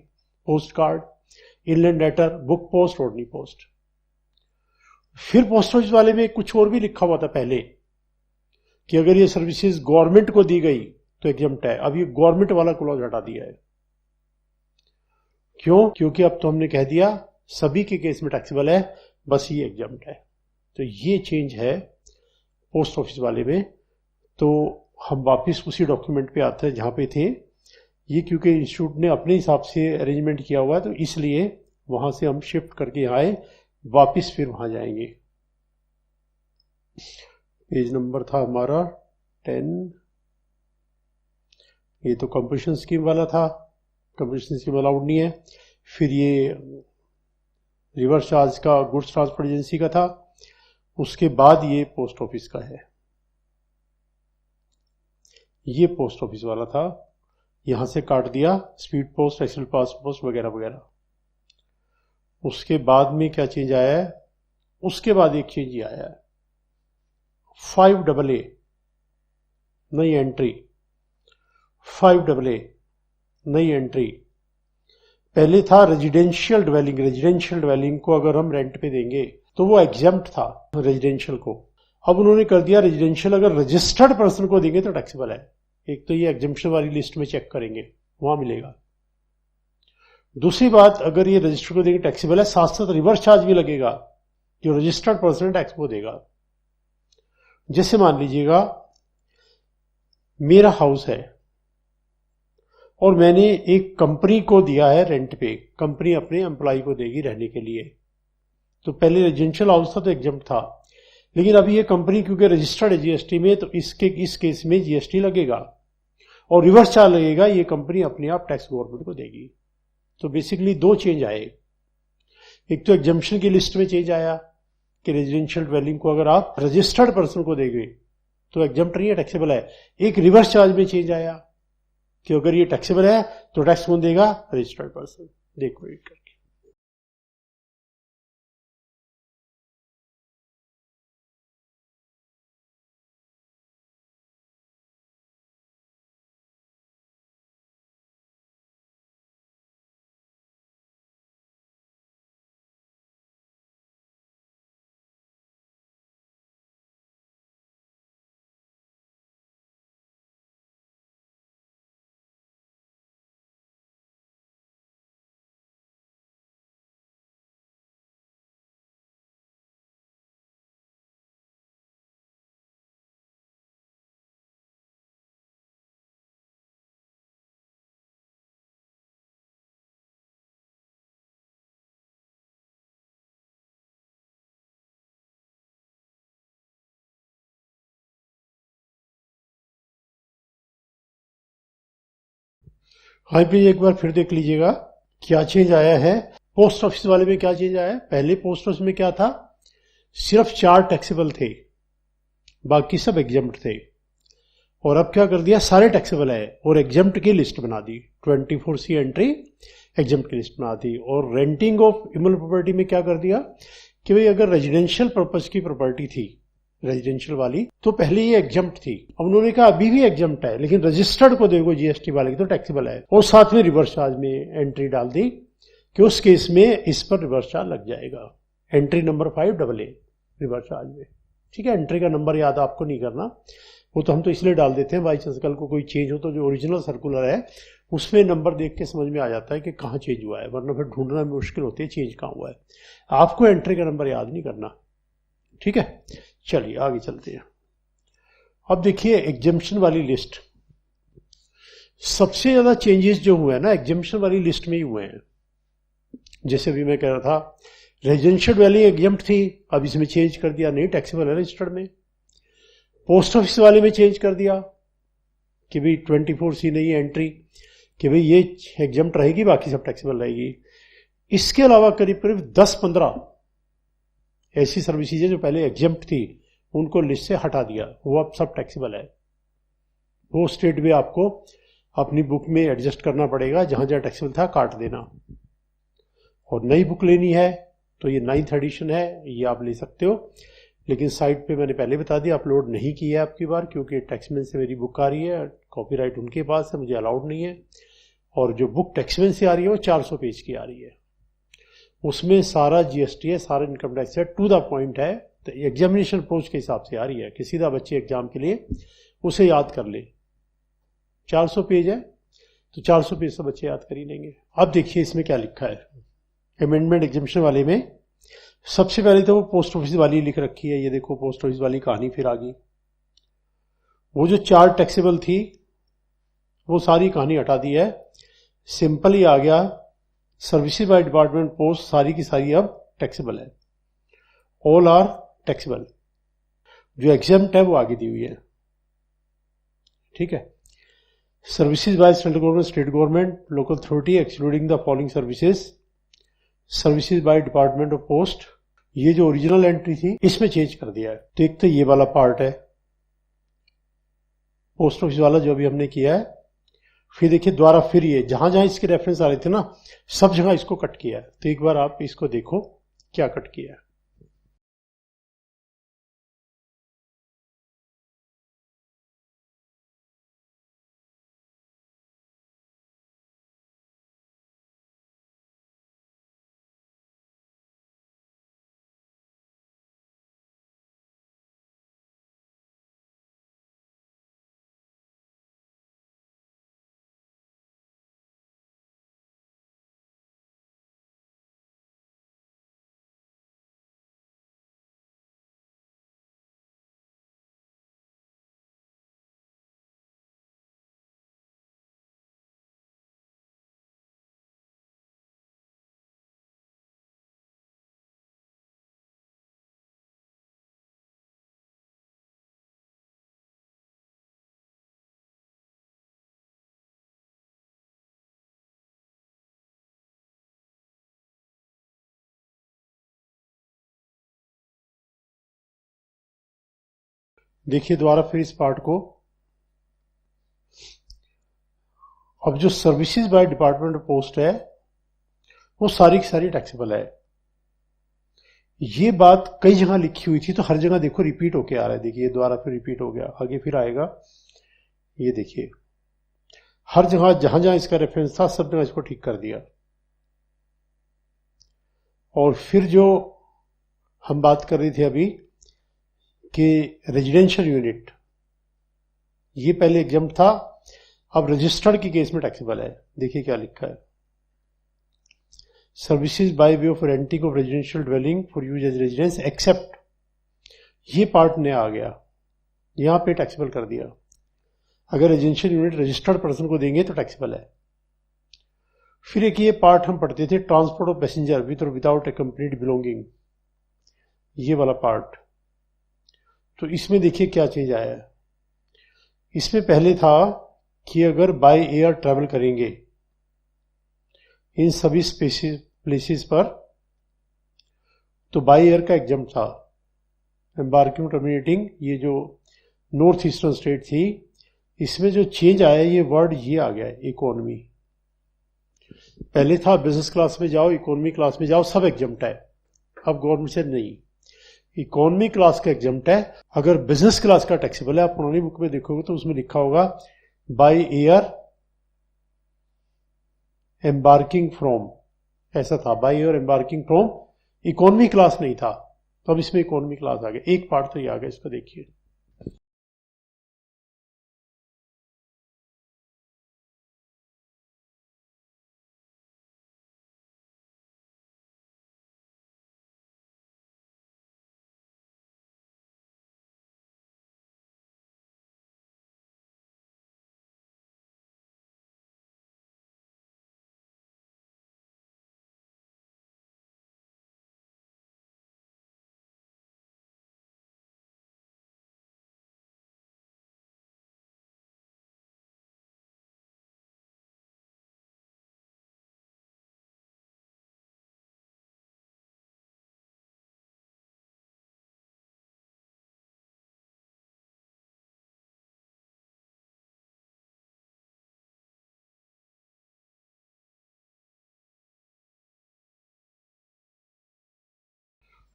post card, inland letter, book post, ordinary post. फिर पोस्ट ऑफिस वाले में कुछ और भी लिखा हुआ था पहले कि अगर ये सर्विसेज गवर्नमेंट को दी गई तो एग्जम्प्ट है। अब ये गवर्नमेंट वाला क्लॉज हटा दिया है। क्यों, क्योंकि अब तो हमने कह दिया सभी के केस में टैक्सेबल है, बस ये एग्जम्प्ट है। तो ये चेंज है पोस्ट ऑफिस वाले में। तो हम वापस उसी डॉक्यूमेंट पे आते हैं जहां पे थे। ये क्योंकि इंस्टीट्यूट ने अपने हिसाब से अरेंजमेंट किया हुआ है, तो इसलिए वहां से हम शिफ्ट करके आए, वापस फिर वहां जाएंगे। पेज नंबर था हमारा 10। ये तो कंपोजिशन स्कीम वाला था, कंपोजिशन स्कीम अलाउड नहीं है। फिर ये रिवर्स चार्ज का गुड्स ट्रांसपोर्ट एजेंसी का था। उसके बाद ये पोस्ट ऑफिस का है, ये पोस्ट ऑफिस वाला था, यहां से काट दिया स्पीड पोस्ट, एक्सेल पास पोस्ट वगैरह वगैरह। उसके बाद में क्या चेंज आया है, उसके बाद एक चेंज आया है, 5AA नई एंट्री, 5AA नई एंट्री। पहले था रेजिडेंशियल ड्वेलिंग, रेजिडेंशियल ड्वेलिंग को अगर हम रेंट पे देंगे तो वो एग्जेम्प्ट था रेजिडेंशियल को। अब उन्होंने कर दिया रेजिडेंशियल अगर रजिस्टर्ड पर्सन को देंगे तो टैक्सेबल है। एक तो ये एग्जेम्पशन वाली लिस्ट में चेक करेंगे, वहां मिलेगा। दूसरी बात, अगर ये रजिस्टर्ड को देंगे टैक्सेबल है, साथ साथ रिवर्स चार्ज भी लगेगा, जो रजिस्टर्ड पर्सन टैक्स को देगा। जैसे मान लीजिएगा मेरा हाउस है और मैंने एक कंपनी को दिया है रेंट पे, कंपनी अपने एम्प्लॉय को देगी रहने के लिए। तो पहले रेजिडेंशियल हाउस था तो एग्जेम्प्ट था, लेकिन अभी ये कंपनी क्योंकि रजिस्टर्ड है जीएसटी में, तो इस केस में जीएसटी लगेगा और रिवर्स चार्ज लगेगा, ये कंपनी अपने आप टैक्स गवर्नमेंट को देगी। तो बेसिकली 2 चेंज आए। एक तो एग्जम्पशन की लिस्ट में चेंज आया कि रेजिडेंशियल ड्वेलिंग को अगर आप रजिस्टर्ड पर्सन को देंगे तो एग्जम्प्ट नहीं है, टैक्सेबल है। एक रिवर्स चार्ज में चेंज आया कि अगर ये टैक्सेबल है तो टैक्स कौन देगा, रजिस्टर्ड पर्सन। देखो हाँ प्लीज एक बार फिर देख लीजिएगा क्या चेंज आया है। पोस्ट ऑफिस वाले में क्या चेंज आया है। पहले पोस्ट ऑफिस में क्या था, सिर्फ 4 टैक्सेबल थे, बाकी सब एग्जम्प्ट थे। और अब क्या कर दिया, सारे टैक्सेबल है और एग्जम्प्ट की लिस्ट बना दी। 24C एंट्री एग्जम्प्ट की लिस्ट बना दी। और रेंटिंग ऑफ इमल प्रॉपर्टी में क्या कर दिया कि भाई अगर रेजिडेंशियल पर्पज की प्रॉपर्टी थी, रेजिडेंशियल वाली, तो पहले ये एग्जम्प्ट थी। अब उन्होंने कहा अभी भी एग्जम्प्ट है, लेकिन रजिस्टर्ड को देखो जीएसटी वाले की तो टैक्सेबल है। और साथ में रिवर्स चार्ज में एंट्री डाल दी कि उस केस में इस पर रिवर्स चार्ज लग जाएगा। Entry number 5AA reverse charge में। ठीक है, एंट्री का नंबर याद आपको नहीं करना, वो तो हम तो इसलिए डाल देते हैं बाई चांस कल को कोई चेंज हो तो जो ओरिजिनल सर्कुलर है उसमें नंबर देख के समझ में आ जाता है कि कहाँ चेंज हुआ है, वरना फिर ढूंढना में मुश्किल होती है चेंज कहाँ हुआ है। आपको एंट्री का नंबर याद नहीं करना। ठीक है, चलिए आगे चलते हैं। अब देखिए एग्जम्पशन वाली लिस्ट, सबसे ज्यादा चेंजेस जो हुए हैं ना एग्जम्पशन वाली लिस्ट में ही हुए हैं। जैसे अभी मैं कह रहा था रेजिडेंशियल वैली एग्जम्प्ट थी, अब इसमें चेंज कर दिया नहीं टैक्सेबल है रजिस्टर्ड में। पोस्ट ऑफिस वाले में चेंज कर दिया कि भाई 24C नहीं एंट्री, कि भाई ये एग्जम्प्ट रहेगी बाकी सब टैक्सेबल रहेगी। इसके अलावा करीब करीब 10-15 ऐसी सर्विसेज जो पहले एग्जम्प्ट थी उनको लिस्ट से हटा दिया, वो अब सब टैक्सेबल है। वो स्टेट भी आपको अपनी बुक में एडजस्ट करना पड़ेगा, जहां जहां टैक्सेबल था काट देना। और नई बुक लेनी है तो ये 9th एडिशन है, ये आप ले सकते हो, लेकिन साइट पे मैंने पहले बता दिया अपलोड नहीं किया है आपकी बार, क्योंकि टैक्समैन से मेरी बुक आ रही है, कॉपीराइट उनके पास है, मुझे अलाउड नहीं है। और जो बुक टैक्समैन से आ रही है वो 400 पेज की आ रही है, उसमें सारा जीएसटी है, सारा इनकम टैक्स है, टू द पॉइंट है। तो एग्जामिनेशन अप्रोच के हिसाब से आ रही है कि सीधा बच्चे एग्जाम के लिए उसे याद कर ले। 400 पेज है तो 400 पेज से बच्चे याद कर ही लेंगे। अब देखिए इसमें क्या लिखा है अमेंडमेंट एग्जामिनेशन वाले में। सबसे पहले तो वो पोस्ट ऑफिस वाली लिख रखी है, ये देखो पोस्ट ऑफिस वाली कहानी फिर आ गई। वो जो 4 टैक्सेबल थी वो सारी कहानी हटा दी है, सिंपल ही आ गया सर्विसेज बाय डिपार्टमेंट पोस्ट सारी की सारी अब टैक्सेबल है, ऑल आर टैक्सेबल। जो एग्जम्प्ट है वो आगे दी हुई है। ठीक है, services by central government, state government, local authority excluding the following services, services by department of post, ये जो ओरिजिनल एंट्री थी इसमें चेंज कर दिया है। तो एक तो ये वाला पार्ट है पोस्ट ऑफिस वाला जो अभी हमने किया है। फिर देखिए द्वारा फिर ये जहां जहां इसके रेफरेंस आ रहे थे ना सब जगह इसको कट किया है। तो एक बार आप इसको देखो क्या कट किया है। देखिए दोबारा फिर इस पार्ट को। अब जो services by department of post है वो सारी की सारी टैक्सेबल है। ये बात कई जगह लिखी हुई थी तो हर जगह देखो रिपीट होके आ रहा है। देखिए दोबारा फिर रिपीट हो गया, आगे फिर आएगा। ये देखिए हर जगह जहां जहां इसका रेफरेंस था सब जगह इसको ठीक कर दिया। और फिर जो हम बात कर रहे थे अभी कि रेजिडेंशियल यूनिट, ये पहले एग्जम्प्ट था, अब रजिस्टर्ड की केस में टैक्सेबल है। देखिए क्या लिखा है, services by way of renting of residential dwelling for use as residence except, ये पार्ट नया आ गया, यहां पे टैक्सेबल कर दिया। अगर रेजिडेंशियल यूनिट रजिस्टर्ड पर्सन को देंगे तो टैक्सेबल है। फिर एक ये पार्ट हम पढ़ते थे ट्रांसपोर्ट ऑफ पैसेंजर विद और विदाउट अकम्पनीड बिलोंगिंग, ये वाला पार्ट। तो इसमें देखिए क्या चीज आया है। इसमें पहले था कि अगर बाय एयर ट्रैवल करेंगे इन सभी प्लेसेस पर। तो बाई एयर का एग्जाम था। एम्बार्किंग टर्मिनेटिंग, ये जो नॉर्थ ईस्टर्न स्टेट थी, इसमें जो चेंज आया ये वर्ड ये आ गया इकोनॉमी। पहले था बिजनेस क्लास में जाओ, इकोनॉमी क्लास में जाओ, सब एग्जाम्ट है। अब गवर्नमेंट से नहीं, इकोनॉमी क्लास का एग्जाम्ट है। अगर बिजनेस क्लास का टैक्सेबल है, आप पुरानी बुक में देखोगे तो उसमें लिखा होगा बाई एयर एम्बार्किंग फ्रॉम, ऐसा था, by air embarking from. Economy class नहीं था, तो अब इसमें इकोनॉमी क्लास आ गया। एक पार्ट तो ये आ गया, इसको देखिए।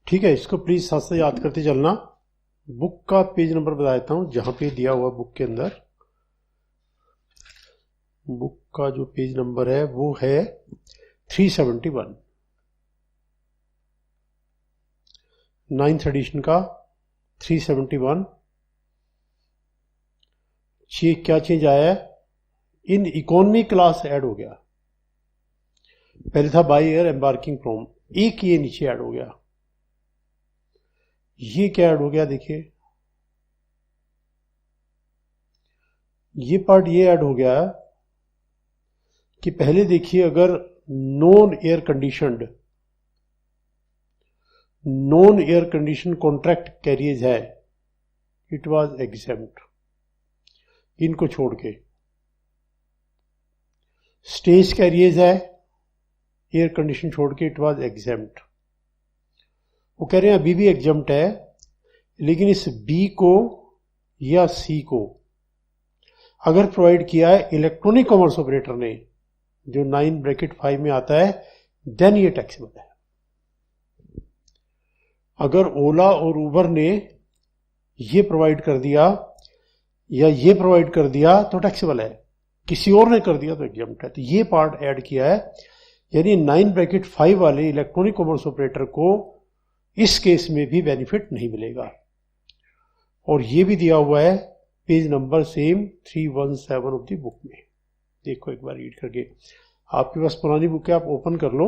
ठीक है, इसको प्लीज साथ साथ याद करते चलना। बुक का पेज नंबर बता देता हूं, जहां पे दिया हुआ बुक के अंदर। बुक का जो पेज नंबर है वो है 371, 9th एडिशन का 371। क्या चेंज आया है? इन इकोनॉमी क्लास ऐड हो गया। पहले था बाई एयर एम्बार्किंग फ्रॉम, एक ये नीचे ऐड हो गया। ये क्या ऐड हो गया, देखिए ये पार्ट ये ऐड हो गया कि पहले देखिए, अगर non air condition contract carriage है, इट वाज एग्जेम्प्ट। इनको छोड़ के स्टेज कैरियज है, एयर कंडीशन छोड़ के, इट वाज एग्जेम्प्ट। वो कह रहे हैं अभी भी एग्जम्प्ट है, लेकिन इस बी को या सी को अगर प्रोवाइड किया है इलेक्ट्रॉनिक कॉमर्स ऑपरेटर ने, जो 9(5) में आता है, देन ये टैक्सेबल है। अगर ओला और उबर ने ये प्रोवाइड कर दिया या ये प्रोवाइड कर दिया तो टैक्सेबल है, किसी और ने कर दिया तो एग्जम्प्ट है। तो ये पार्ट ऐड किया है, यानी 9(5) वाले इलेक्ट्रॉनिक कॉमर्स ऑपरेटर को इस केस में भी बेनिफिट नहीं मिलेगा। और ये भी दिया हुआ है page number same 317 of the book में। देखो एक बार रीड करके, आपके पास पुरानी बुक है, आप ओपन कर लो,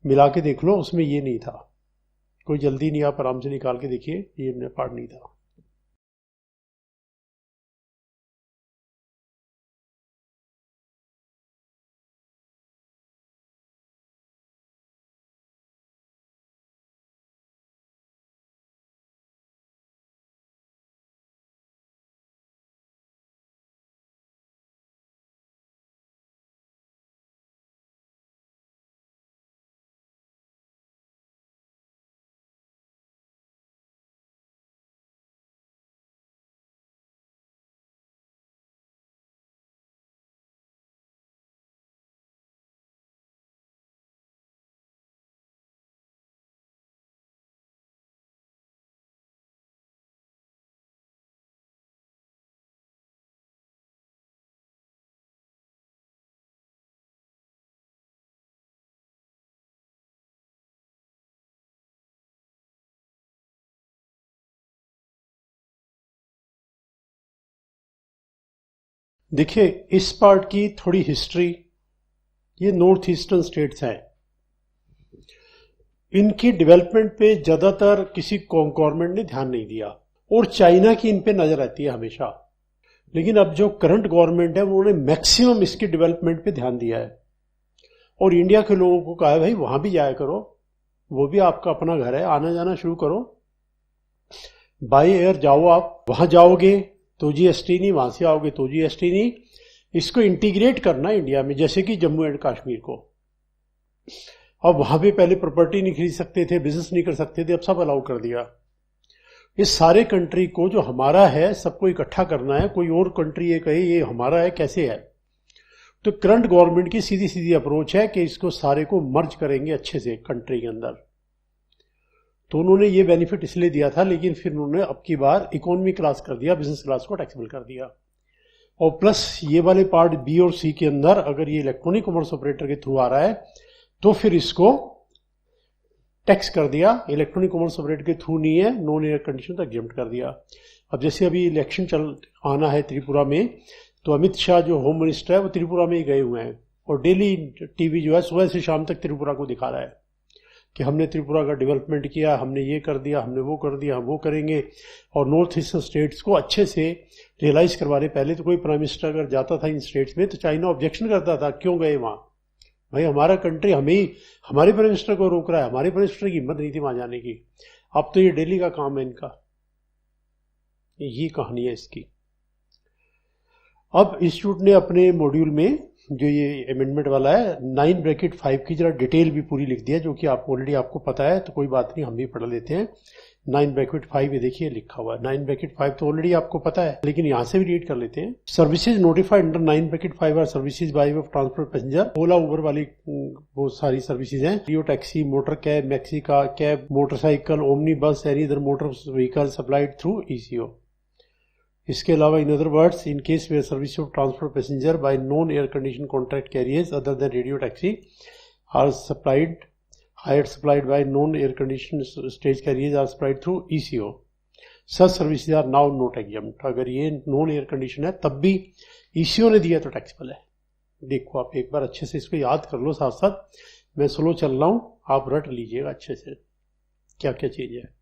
मिला के देख लो, उसमें ये नहीं था। कोई जल्दी नहीं, आप आराम से निकाल के देखिए, ये पार्ट नहीं था। देखिए इस पार्ट की थोड़ी हिस्ट्री, ये नॉर्थ ईस्टर्न स्टेट्स हैं, इनकी डेवलपमेंट पे ज्यादातर किसी गवर्नमेंट ने ध्यान नहीं दिया, और चाइना की इन पे नजर रहती है हमेशा। लेकिन अब जो करंट गवर्नमेंट है उन्होंने मैक्सिमम इसकी डेवलपमेंट पे ध्यान दिया है, और इंडिया के लोगों को कहा है भाई वहां भी जाया करो, वो भी आपका अपना घर है, आना जाना शुरू करो, बाई एयर जाओ, आप वहां जाओगे तो जीएसटी नहीं, वहां से आओगे तो जीएसटी नहीं। इसको इंटीग्रेट करना इंडिया में, जैसे कि जम्मू एंड कश्मीर को। अब वहां पे पहले प्रॉपर्टी नहीं खरीद सकते थे, बिजनेस नहीं कर सकते थे, अब सब अलाउ कर दिया। इस सारे कंट्री को जो हमारा है सबको इकट्ठा करना है, कोई और कंट्री ये कहे ये हमारा है, कैसे है? तो करंट गवर्नमेंट की सीधी सीधी अप्रोच है कि इसको सारे को मर्ज करेंगे अच्छे से कंट्री के अंदर। तो उन्होंने ये बेनिफिट इसलिए दिया था, लेकिन फिर उन्होंने अब की बार इकोनॉमी क्लास कर दिया, बिजनेस क्लास को टैक्सेबल कर दिया। और प्लस ये वाले पार्ट बी और सी के अंदर अगर ये इलेक्ट्रॉनिक कॉमर्स ऑपरेटर के थ्रू आ रहा है तो फिर इसको टैक्स कर दिया। इलेक्ट्रॉनिक कॉमर्स ऑपरेटर के थ्रू नहीं है, नॉन एयर कंडीशन तक एग्जेम्प्ट कर दिया। अब जैसे अभी इलेक्शन चल आना है त्रिपुरा में, तो अमित शाह जो होम मिनिस्टर है वो त्रिपुरा में ही गए हुए हैं और डेली टीवी जो है सुबह से शाम तक त्रिपुरा को दिखा रहा है कि हमने त्रिपुरा का डेवलपमेंट किया, हमने ये कर दिया, हमने वो कर दिया, हम वो करेंगे। और नॉर्थ ईस्टर्न स्टेट्स को अच्छे से रियलाइज करवा रहे। पहले तो कोई प्राइम मिनिस्टर अगर जाता था इन स्टेट्स में तो चाइना ऑब्जेक्शन करता था, क्यों गए वहां भाई, हमारा कंट्री हमें ही, हमारे प्राइम मिनिस्टर को रोक रहा है, हमारे प्राइम मिनिस्टर की हिम्मत नहीं थी वहां जाने की। अब तो ये दिल्ली का काम है इनका, ये कहानी है इसकी। अब इंस्टीट्यूट ने अपने मॉड्यूल में जो ये अमेंडमेंट वाला है 9(5) की जरा डिटेल भी पूरी लिख दिया, जो कि आप ऑलरेडी आपको पता है, तो कोई बात नहीं, हम भी पढ़ लेते हैं। 9(5) ये देखिए लिखा हुआ है, 9(5) तो ऑलरेडी आपको पता है, लेकिन यहां से भी रीड कर लेते हैं। Services notified under 9(5) are services by way of transport passenger. Ola Uber वाली बहुत सारी सर्विसेज हैं, radio taxi, motor cab, maxi का cab, motorcycle, omni bus, any other motor vehicle supplied through ECO. इसके अलावा in other words, in case where service of transport passenger by non air condition contract carriers other than radio taxi are supplied hire supplied by non air condition stage carriers are supplied through ECO, such services are now not exempt. अगर ये नॉन एयर कंडीशन है तब भी ईसीओ ने दिया तो टैक्सेबल है। देखो आप एक बार अच्छे से इसको याद कर लो, साथ साथ मैं स्लो चल रहा हूं, आप रट लीजिएगा अच्छे से क्या क्या चीज है।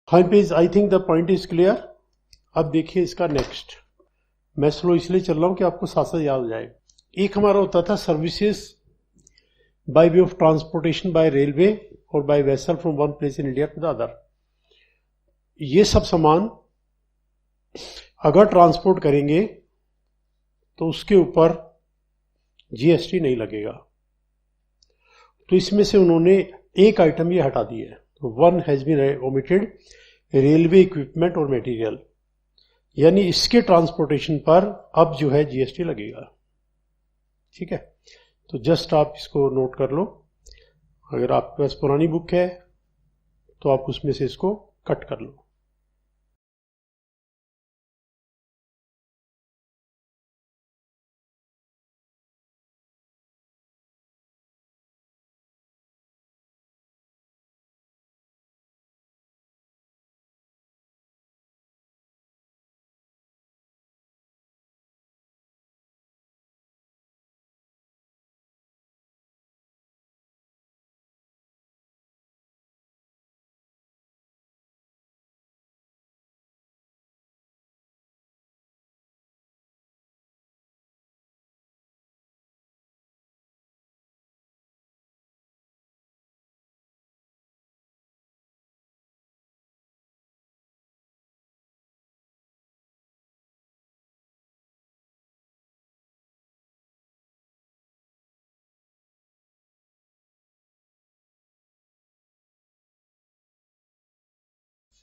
हाँ please, I think the point is clear. अब देखिए इसका नेक्स्ट, मैं स्लो इसलिए चल रहा हूं कि आपको साथ साथ याद हो जाए। एक हमारा होता था services by way of transportation by railway और by vessel from one place in India to the other. ये सब सामान अगर ट्रांसपोर्ट करेंगे तो उसके ऊपर जीएसटी नहीं लगेगा। तो इसमें से उन्होंने एक आइटम ये हटा दी है, one has been omitted, railway equipment और मटेरियल, यानी इसके ट्रांसपोर्टेशन पर अब जो है जीएसटी लगेगा। ठीक है, तो जस्ट आप इसको नोट कर लो। अगर आपके पास पुरानी बुक है तो आप उसमें से इसको कट कर लो।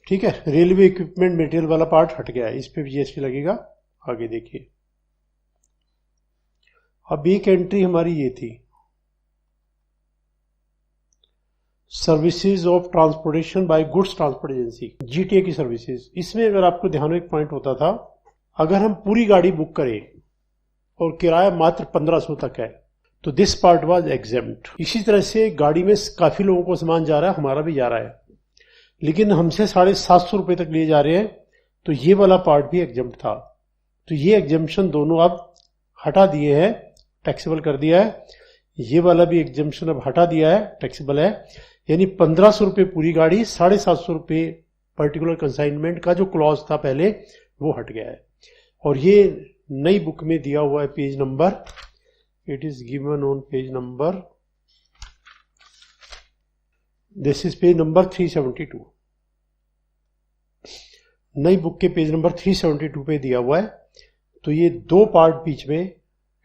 ठीक है, रेलवे इक्विपमेंट मटेरियल वाला पार्ट हट गया है, इस पे भी जीएसटी लगेगा। आगे देखिए, अब एक एंट्री हमारी ये थी, services of transportation by goods transport agency, GTA की सर्विसेज। इसमें अगर आपको ध्यान में एक पॉइंट होता था, अगर हम पूरी गाड़ी बुक करें और किराया मात्र 1500 तक है तो दिस पार्ट वाज एग्जेम्प्ट। इसी तरह से गाड़ी में काफी लोगों को सामान जा रहा है, हमारा भी जा रहा है, लेकिन हमसे 750 रुपए तक लिए जा रहे हैं, तो ये वाला पार्ट भी एग्जेम्प्ट था। तो ये एग्जेम्पशन दोनों अब हटा दिए हैं, टैक्सेबल कर दिया है। ये वाला भी एग्जेम्पशन अब हटा दिया है, टैक्सेबल है। यानी 1500 रुपये पूरी गाड़ी, 750 रुपये पर्टिकुलर कंसाइनमेंट का जो क्लॉज था पहले, वो हट गया है। और ये नई बुक में दिया हुआ है page number, it is given on page number, this is page number 372। नई बुक के पेज नंबर 372 पे दिया हुआ है। तो ये दो पार्ट बीच में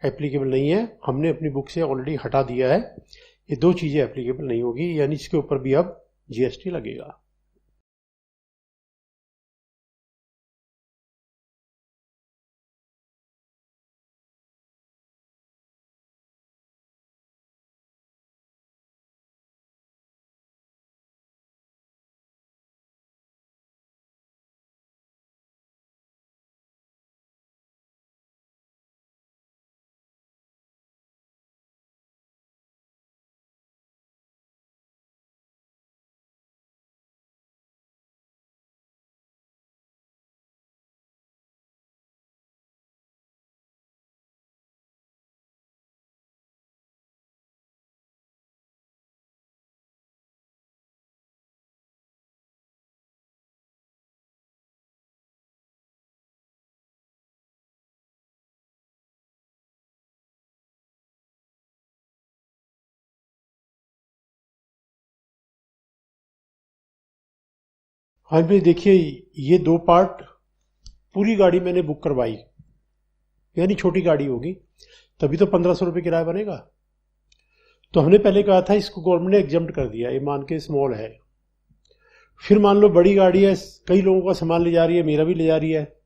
एप्लीकेबल नहीं है, हमने अपनी बुक से ऑलरेडी हटा दिया है। ये दो चीजें एप्लीकेबल नहीं होगी, यानी इसके ऊपर भी अब जीएसटी लगेगा। हाँ भाई देखिए, ये दो पार्ट, पूरी गाड़ी मैंने बुक करवाई, यानी छोटी गाड़ी होगी, तभी तो 1500 रुपये किराया बनेगा। तो हमने पहले कहा था इसको गवर्नमेंट ने एग्जम्प्ट कर दिया, ये मान के स्मॉल है। फिर मान लो बड़ी गाड़ी है, कई लोगों का सामान ले जा रही है, मेरा भी ले जा रही है,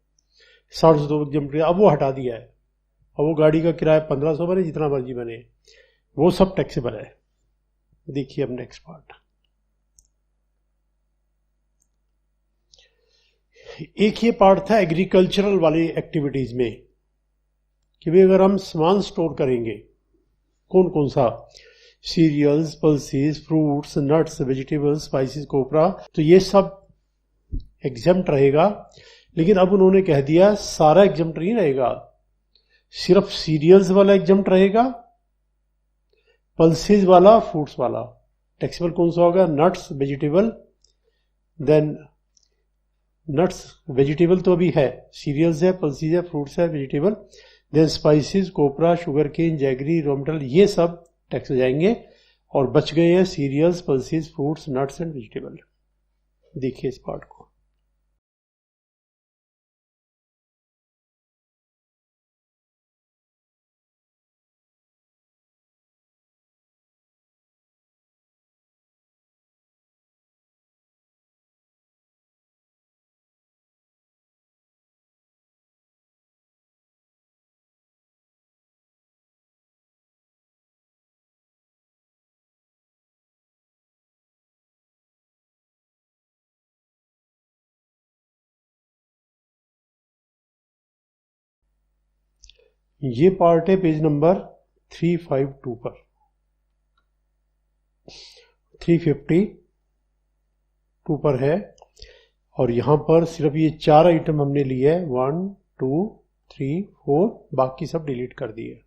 700 एग्जम्प्ट, अब वो हटा दिया है। अब वो गाड़ी का किराया 1500 बने, जितना मर्जी बने, वो सब टैक्सेबल है। देखिए अब नेक्स्ट पार्ट। एक ये पार्ट था एग्रीकल्चरल वाली एक्टिविटीज में, कि भाई अगर हम सामान स्टोर करेंगे, कौन कौन सा, cereals, pulses, fruits, nuts, vegetables, spices, copra, तो ये सब एग्जेम्प्ट रहेगा। लेकिन अब उन्होंने कह दिया सारा एग्जेम्प्ट नहीं रहेगा, सिर्फ सीरियल्स वाला एग्जेम्प्ट रहेगा, पल्सेस वाला, फ्रूट्स वाला टैक्सेबल कौन सा होगा, nuts, vegetable, then nuts vegetable तो अभी है, सीरियल्स है, पल्सेस है, फ्रूट्स है, vegetable, then spices, copra, sugar cane, jaggery, raw material, ये सब टैक्स हो जाएंगे। और बच गए हैं cereals, pulses, fruits, nuts and vegetable. देखिए इस पार्ट को। ये पार्ट है पेज नंबर 352 पर, 352 पर है। और यहां पर सिर्फ ये 4 आइटम हमने लिए है, 1 2 3 4, बाकी सब डिलीट कर दिए।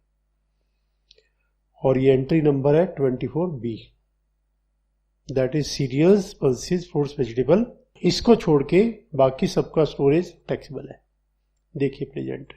और ये एंट्री नंबर है 24B, that is cereals, pulses, fruits, vegetable. इसको छोड़ के बाकी सबका स्टोरेज टैक्सेबल है। देखिए प्रेजेंट।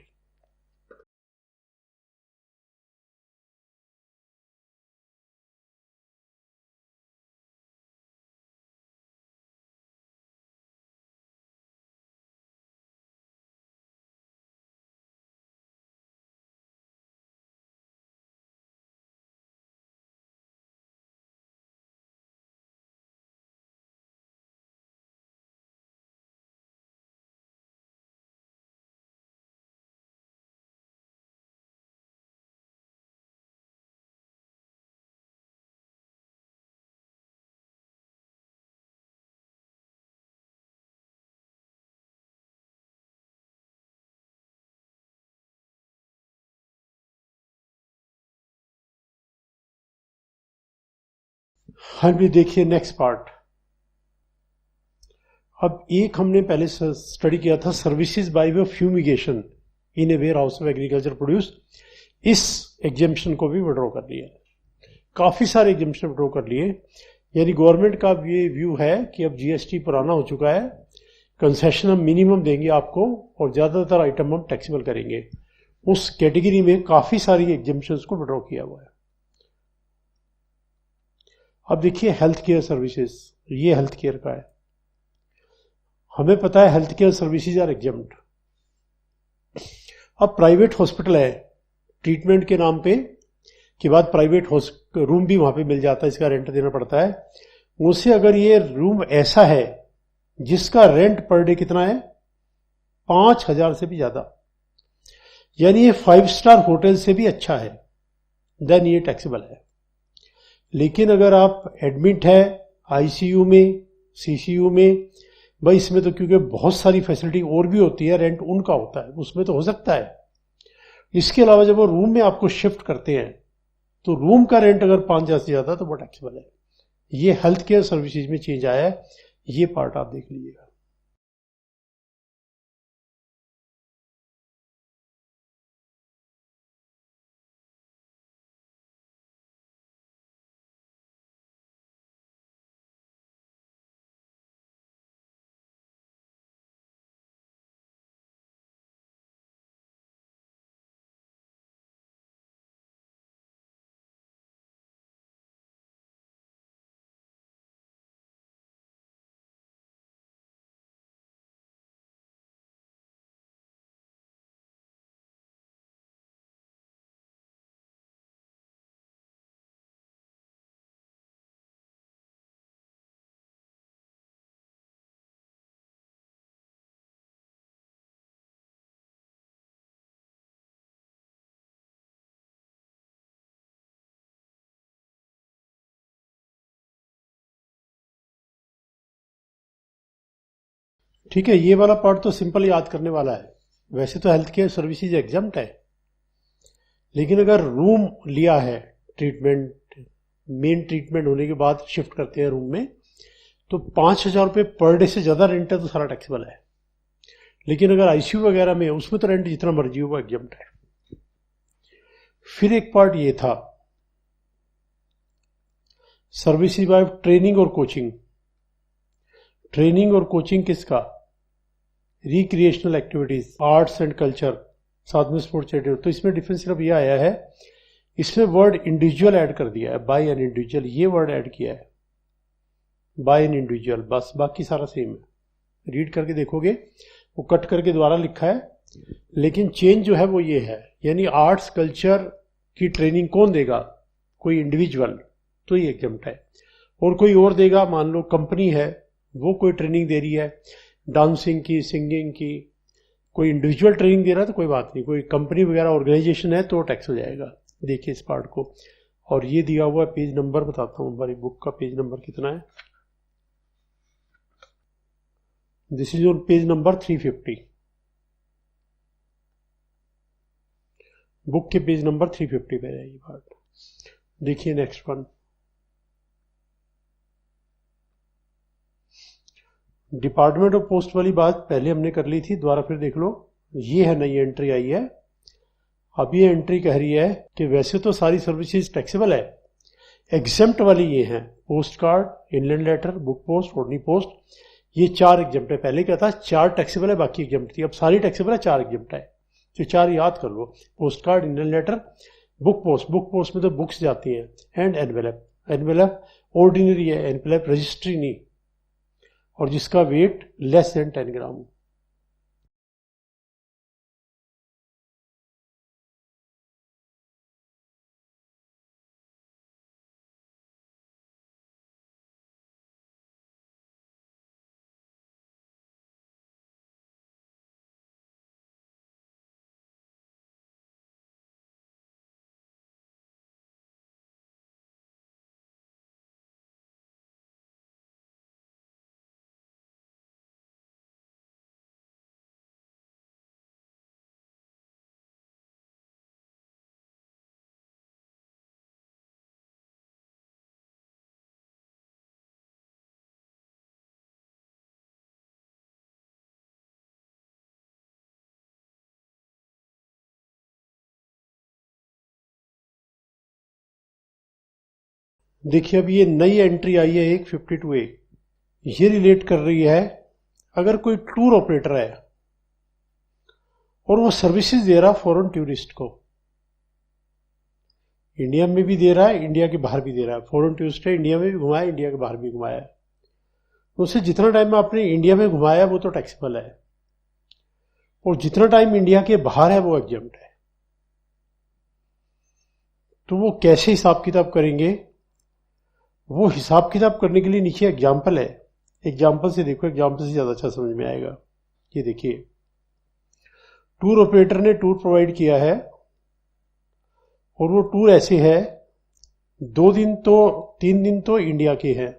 हम भी देखिए नेक्स्ट पार्ट। अब एक हमने पहले स्टडी किया था services by way fumigation in a warehouse of agriculture produce. इस एग्जेम्पशन को भी विड्रॉ कर लिया, काफी सारे एग्जेम्पशन विड्रॉ कर लिए। यानी गवर्नमेंट का ये व्यू है कि अब जीएसटी पुराना हो चुका है, कंसेशन हम मिनिमम देंगे आपको और ज्यादातर आइटम हम टैक्सेबल करेंगे। उस कैटेगरी में काफी सारी एग्जेम्पशंस को विड्रॉ किया हुआ है। अब देखिए हेल्थ केयर सर्विसेज, ये हेल्थ केयर का है। हमें पता है health care services are exempt. अब प्राइवेट हॉस्पिटल है, ट्रीटमेंट के नाम पे के बाद प्राइवेट रूम भी वहां पे मिल जाता है, इसका रेंट देना पड़ता है। उनसे अगर ये रूम ऐसा है जिसका रेंट पर डे कितना है 5,000 से भी ज्यादा, यानी ये 5 स्टार होटल से भी अच्छा है, देन ये टैक्सेबल है। लेकिन अगर आप एडमिट है आईसीयू में, सीसीयू में, भाई इसमें तो क्योंकि बहुत सारी फैसिलिटी और भी होती है, रेंट उनका होता है, उसमें तो हो सकता है। इसके अलावा जब वो रूम में आपको शिफ्ट करते हैं तो रूम का रेंट अगर 5,000 से ज्यादा तो वो टैक्सेबल है। ये हेल्थ केयर सर्विसेज में चेंज आया है, ये पार्ट आप देख लीजिएगा। ठीक है, ये वाला पार्ट तो सिंपल याद करने वाला है। वैसे तो हेल्थ केयर सर्विसेज एग्जाम्प्ट है, लेकिन अगर रूम लिया है, ट्रीटमेंट मेन ट्रीटमेंट होने के बाद शिफ्ट करते हैं रूम में, तो 5,000 रुपये पर डे से ज्यादा रेंट है तो सारा टैक्सेबल है। लेकिन अगर आईसीयू वगैरह में उसमें तो रेंट जितना मर्जी हो वो एग्जाम्प्ट है। फिर एक पार्ट ये था सर्विसेज बाय ट्रेनिंग और कोचिंग। ट्रेनिंग और कोचिंग किसका? Recreational activities, arts and culture, साथ में स्पोर्ट्स एक्टिविटी। तो इसमें डिफरेंस सिर्फ यह आया है, इसमें वर्ड इंडिविजुअल ऐड कर दिया है, बाय एन इंडिविजुअल, ये वर्ड ऐड किया है बाय एन इंडिविजुअल, बस बाकी सारा सेम है। रीड करके देखोगे वो कट करके द्वारा लिखा है, लेकिन चेंज जो है वो ये है, यानी आर्ट्स कल्चर की ट्रेनिंग कौन देगा? कोई इंडिविजुअल, तो ये एग्जाम्प्ट है। और कोई और देगा, मान लो कंपनी है वो कोई ट्रेनिंग दे रही है डांसिंग की, सिंगिंग की, कोई इंडिविजुअल ट्रेनिंग दे रहा है तो कोई बात नहीं, कोई कंपनी वगैरह ऑर्गेनाइजेशन है तो टैक्स हो जाएगा। देखिए इस पार्ट को, और ये दिया हुआ पेज नंबर बताता हूं, हमारी बुक का पेज नंबर कितना है। This is on page number 350, book के पेज नंबर 350 पे है ये पार्ट। देखिए next one, department of post वाली बात पहले हमने कर ली थी, दोबारा फिर देख लो। ये है नई एंट्री आई है। अब ये एंट्री कह रही है कि वैसे तो सारी सर्विसेज टैक्सेबल है, एग्जेम्प्ट वाली ये हैं post card, inland letter, book post, ordinary post, ये 4 एग्जेम्प्ट है। पहले क्या था 4 टैक्सेबल है बाकी एग्जेम्प्ट थी, अब सारी टैक्सेबल है 4 एग्जेम्प्ट है। तो 4 याद कर लो, post card, inland letter, book post, book post में तो बुक्स जाती हैं, एंड एनवेलप, एनवेलप ऑर्डिनरी है, एनवेलप रजिस्ट्री नहीं, और जिसका वेट लेस देन 10 ग्राम। देखिए अब ये नई एंट्री आई है एक 52A, ये रिलेट कर रही है अगर कोई टूर ऑपरेटर है और वो सर्विसेज दे रहा फॉरेन टूरिस्ट को, इंडिया में भी दे रहा है, इंडिया के बाहर भी दे रहा है, फॉरेन टूरिस्ट है, इंडिया में भी घुमाया, इंडिया के बाहर भी घुमाया, तो उसे जितना टाइम आपने इंडिया में घुमाया वो तो टैक्सेबल है, और जितना टाइम इंडिया के बाहर है वो एग्जम्प्ट है। तो वो कैसे हिसाब किताब करेंगे, वो हिसाब किताब करने के लिए नीचे एग्जाम्पल है, एग्जाम्पल से देखो, एग्जाम्पल से ज्यादा अच्छा समझ में आएगा। ये देखिए, टूर ऑपरेटर ने टूर प्रोवाइड किया है और वो टूर ऐसे है 2 दिन तो 3 दिन तो इंडिया के हैं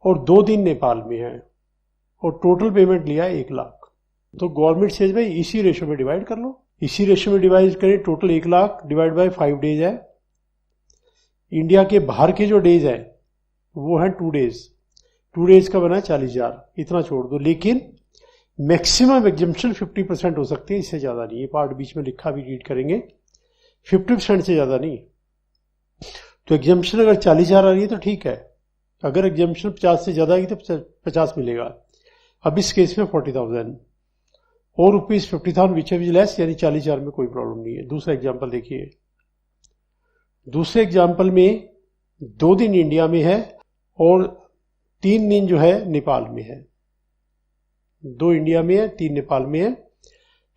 और 2 दिन नेपाल में है, और टोटल पेमेंट लिया है 1 लाख। तो गवर्नमेंट सेज भाई इसी रेशो में डिवाइड कर लो, इसी रेशो में डिवाइड करें, total 1 lakh divide by 5 days है। इंडिया के बाहर के जो डेज है वो है 2 डेज, 2 डेज का बना 40,000, इतना छोड़ दो, लेकिन मैक्सिमम एग्जम्पशन 50% हो सकती है, इससे ज्यादा नहीं। ये पार्ट बीच में लिखा भी रीड करेंगे, 50% से ज्यादा नहीं। तो एग्जम्पशन अगर 40,000 आ रही है तो ठीक है, अगर एग्जम्पशन 50 से ज्यादा आएगी तो 50 मिलेगा। अब इस केस में 40,000 और रुपीज 50,000 विच इज लेस, यानी 40,000 में कोई प्रॉब्लम नहीं है। दूसरा एग्जाम्पल देखिए, दूसरे एग्जाम्पल में 2 दिन इंडिया में है और 3 दिन जो है नेपाल में है, 2 इंडिया में है, 3 नेपाल में है।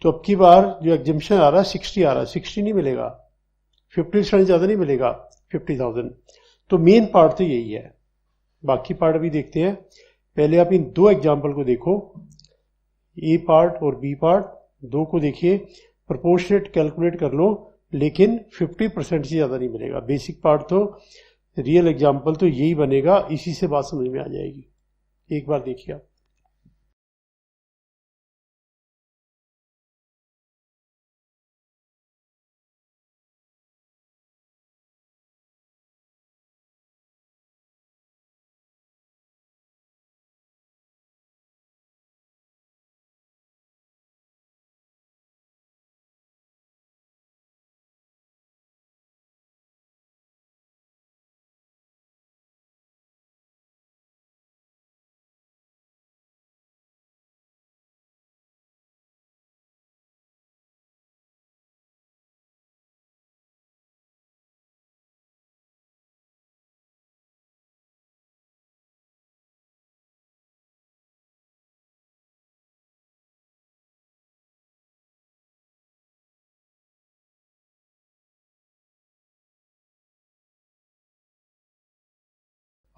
तो अब की बार जो एग्जम्पशन आ रहा है 60 आ रहा है, 60 नहीं मिलेगा, 50% ज्यादा नहीं मिलेगा, 50,000। तो मेन पार्ट तो यही है, बाकी पार्ट भी देखते हैं। पहले आप इन 2 एग्जाम्पल को देखो, ए पार्ट और बी पार्ट, 2 को देखिए, प्रोपोर्शनेट कैलकुलेट कर लो, लेकिन 50% से ज्यादा नहीं मिलेगा। बेसिक पार्ट तो रियल एग्जाम्पल तो यही बनेगा, इसी से बात समझ में आ जाएगी। एक बार देखिए आप,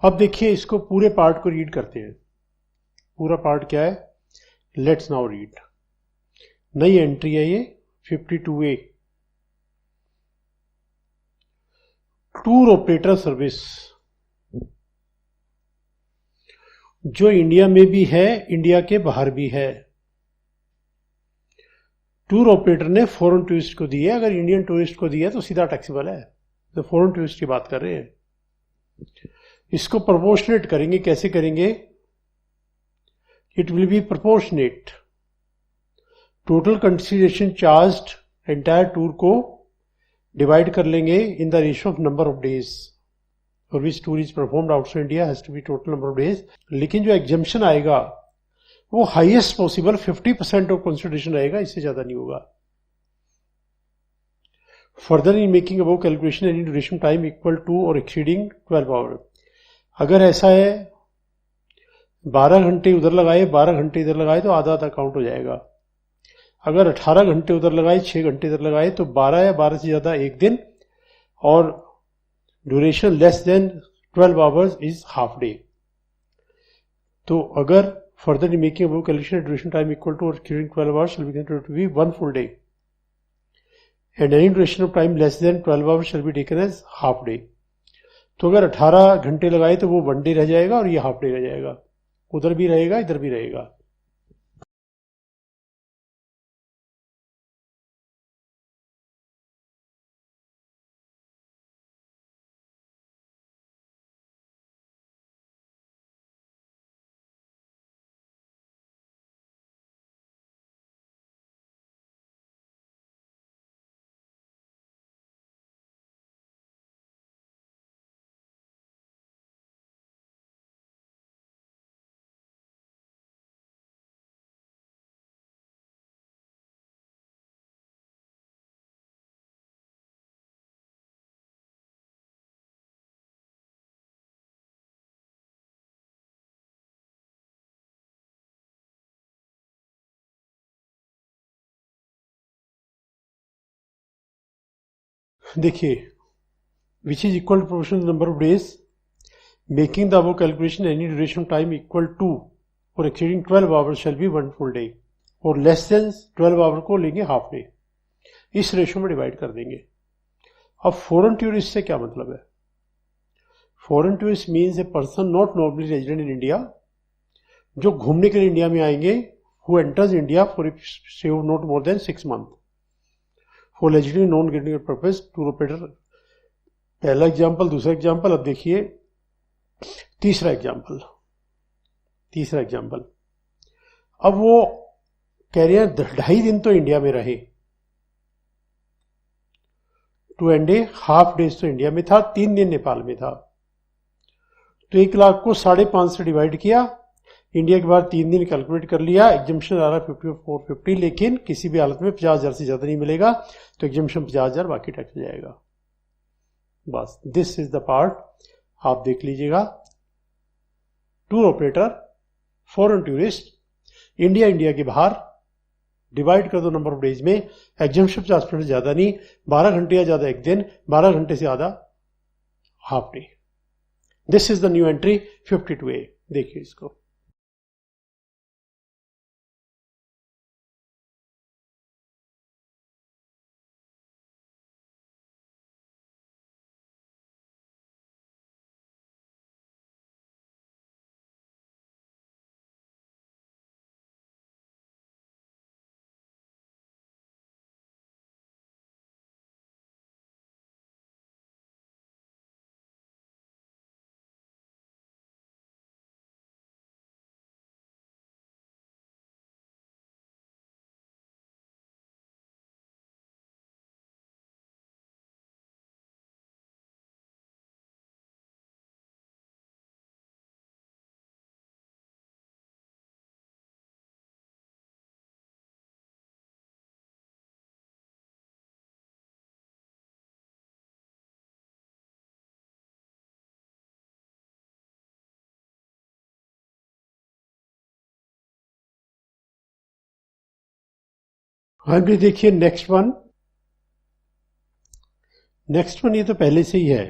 अब देखिए इसको पूरे पार्ट को रीड करते हैं। पूरा पार्ट क्या है, लेट्स नाउ रीड। नई एंट्री है ये 52A, टूर ऑपरेटर सर्विस, जो इंडिया में भी है, इंडिया के बाहर भी है। टूर ऑपरेटर ने फॉरेन टूरिस्ट को दी है, अगर इंडियन टूरिस्ट को दिया तो सीधा टैक्सेबल है, तो फॉरेन टूरिस्ट की बात कर रहे हैं। इसको प्रोपोर्शनेट करेंगे, कैसे करेंगे, it will be proportionate, total consideration charged entire tour को डिवाइड कर लेंगे in the ratio of number of days for which tour is performed outside India has to be total number of days. लेकिन जो एग्जम्पशन आएगा वो हाईएस्ट पॉसिबल 50% ऑफ कंसिडरेशन रहेगा, इससे ज्यादा नहीं होगा। Further in making above calculation any duration time equal to और एक्सीडिंग 12 आवर, अगर ऐसा है 12 घंटे उधर लगाए 12 घंटे इधर लगाए तो आधा आधा काउंट हो जाएगा। अगर 18 घंटे उधर लगाए 6 घंटे इधर लगाए तो 12 या 12 से ज्यादा 1 दिन, और duration less than 12 hours is half day. तो अगर further in making above calculation duration time equal to और exceeding 12 hours shall be considered to be 1 full day, and any duration of time less than 12 hours shall be taken as half day. तो अगर 18 घंटे लगाए तो वो 1 डे रह जाएगा और ये हाफ डे रह जाएगा, उधर भी रहेगा इधर भी रहेगा। देखिए, which is equal to proportional number of days making the above calculation any duration time equal to और exceeding 12 hours shall be 1 full day, और लेस देन 12 आवर को लेंगे हाफ डे। इस रेशो में डिवाइड कर देंगे। अब फॉरेन टूरिस्ट से क्या मतलब है? Foreign tourist means a person not normally resident in India, जो घूमने के लिए इंडिया में आएंगे, who enters India for stay of not more than 6 month for legitimate non getting purpose tour operator. पहला एग्जाम्पल। दूसरा एग्जाम्पल, अब देखिए तीसरा एग्जाम्पल। अब वो कह रहे हैं 2.5 दिन तो इंडिया में रहे, 2.5 डेज तो इंडिया में था, 3 दिन नेपाल में था। तो 1 लाख को 5.5 से डिवाइड किया, इंडिया के बाद 3 दिन कैलकुलेट कर लिया। एग्जम्पशन आ रहा है 5450, लेकिन किसी भी हालत में 50,000 से ज्यादा नहीं मिलेगा, तो एग्जम्पशन 50,000, बाकी टैक्स हो जाएगा। बस दिस इज द पार्ट, आप देख लीजिएगा। Tour operator, foreign tourist, India के बाहर, डिवाइड कर दो नंबर ऑफ डेज में, एग्जम्पशन 50% ज्यादा नहीं, 12 घंटे या ज्यादा एक दिन, 12 घंटे से ज्यादा half day. This is the new entry 52A। देखिए इसको। हाँ भी देखिए नेक्स्ट वन, ये तो पहले से ही है।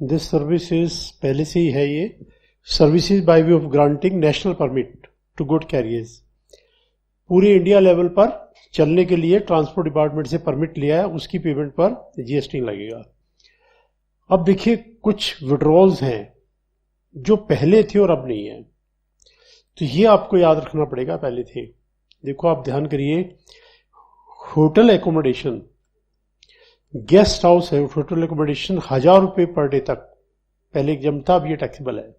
दिस सर्विसेज पहले से ही है। ये services by way of granting national permit to good carriers, पूरे इंडिया लेवल पर चलने के लिए ट्रांसपोर्ट डिपार्टमेंट से परमिट लिया है, उसकी पेमेंट पर जीएसटी लगेगा। अब देखिए कुछ विड्रॉल्स हैं जो पहले थे और अब नहीं है, तो ये आपको याद रखना पड़ेगा, पहले थे। देखो आप ध्यान करिए, होटल एकोमोडेशन, गेस्ट हाउस है, होटल एकोमोडेशन 1000 रुपए पर डे तक पहले एग्जाम था, अब ये टैक्सेबल है।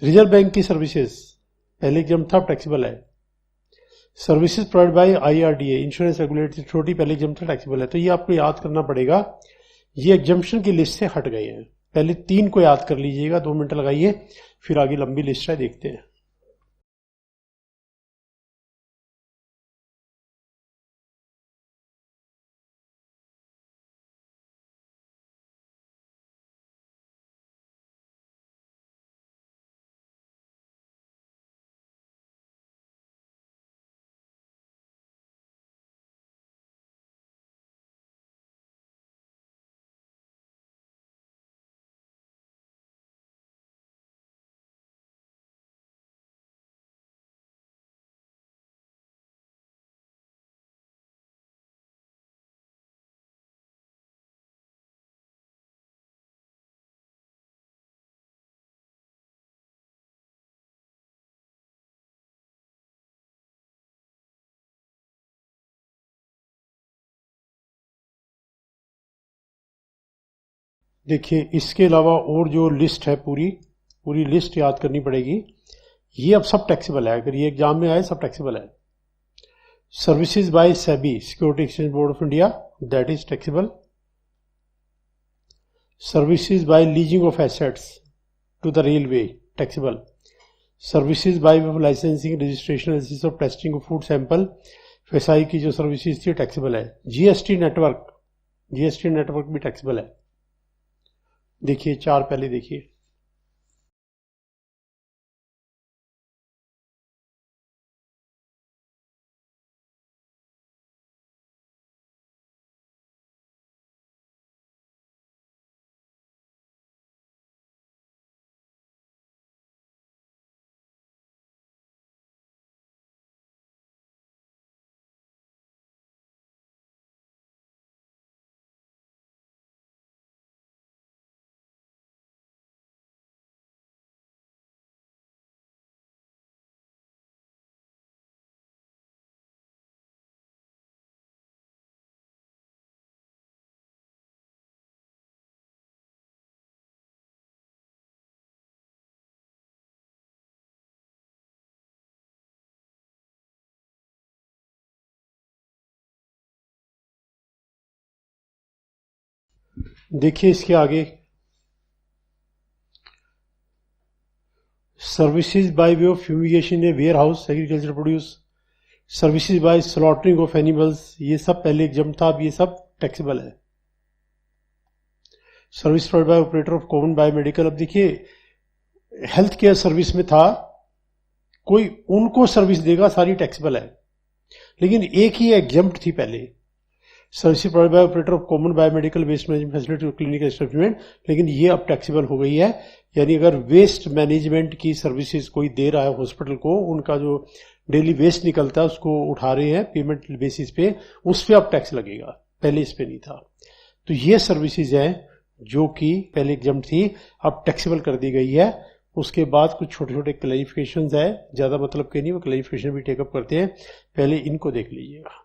रिजर्व बैंक की सर्विसेज पहले एग्जाम था, अब टैक्सेबल है। Services provide by IRDA, insurance regulatory authority, पहले एग्जाम था, टैक्सेबल है। तो ये आपको याद करना पड़ेगा, ये एग्जाम्पशन की लिस्ट से हट गए हैं। पहले 3 को याद कर लीजिएगा, 2 मिनट लगाइए, फिर आगे लंबी लिस्ट है, देखते हैं। देखिए इसके अलावा और जो लिस्ट है, पूरी लिस्ट याद करनी पड़ेगी। ये अब सब टैक्सेबल है, अगर ये एग्जाम में आए सब टैक्सेबल है। Services by SEBI, security exchange board of India, that is taxable. Services by leasing of assets to the railway, taxable. Services by licensing, registration of testing of food sample, FSSAI की जो सर्विसेज थी, टैक्सेबल है। जीएसटी नेटवर्क भी टैक्सेबल है। देखिए 4 पहले देखिए। देखिए इसके आगे, services by way of fumigation a warehouse agriculture produce, services by slaughtering of animals, ये सब पहले एग्जम्प्ट था, अब ये सब टैक्सेबल है। Service provide by operator of common biomedical, अब देखिए हेल्थ केयर सर्विस में था, कोई उनको सर्विस देगा सारी टैक्सेबल है, लेकिन एक ही एग्जम्प्ट थी पहले, service provide by operator of common biomedical waste management facility clinical establishment, लेकिन ये अब टैक्सेबल हो गई है। यानी अगर वेस्ट मैनेजमेंट की सर्विसेज कोई दे रहा है हॉस्पिटल को, उनका जो डेली वेस्ट निकलता है उसको उठा रहे हैं पेमेंट बेसिस पे, उस पे अब टैक्स लगेगा, पहले इस पे नहीं था। तो ये सर्विसेज है जो कि पहले एग्जम्प्ट थी, अब टैक्सेबल कर दी गई है। उसके बाद कुछ छोटे छोटे क्लैरिफिकेशंस है, ज्यादा मतलब के नहीं, वो क्लैरिफिकेशन भी टेकअप करते हैं, पहले इनको देख लीजिएगा।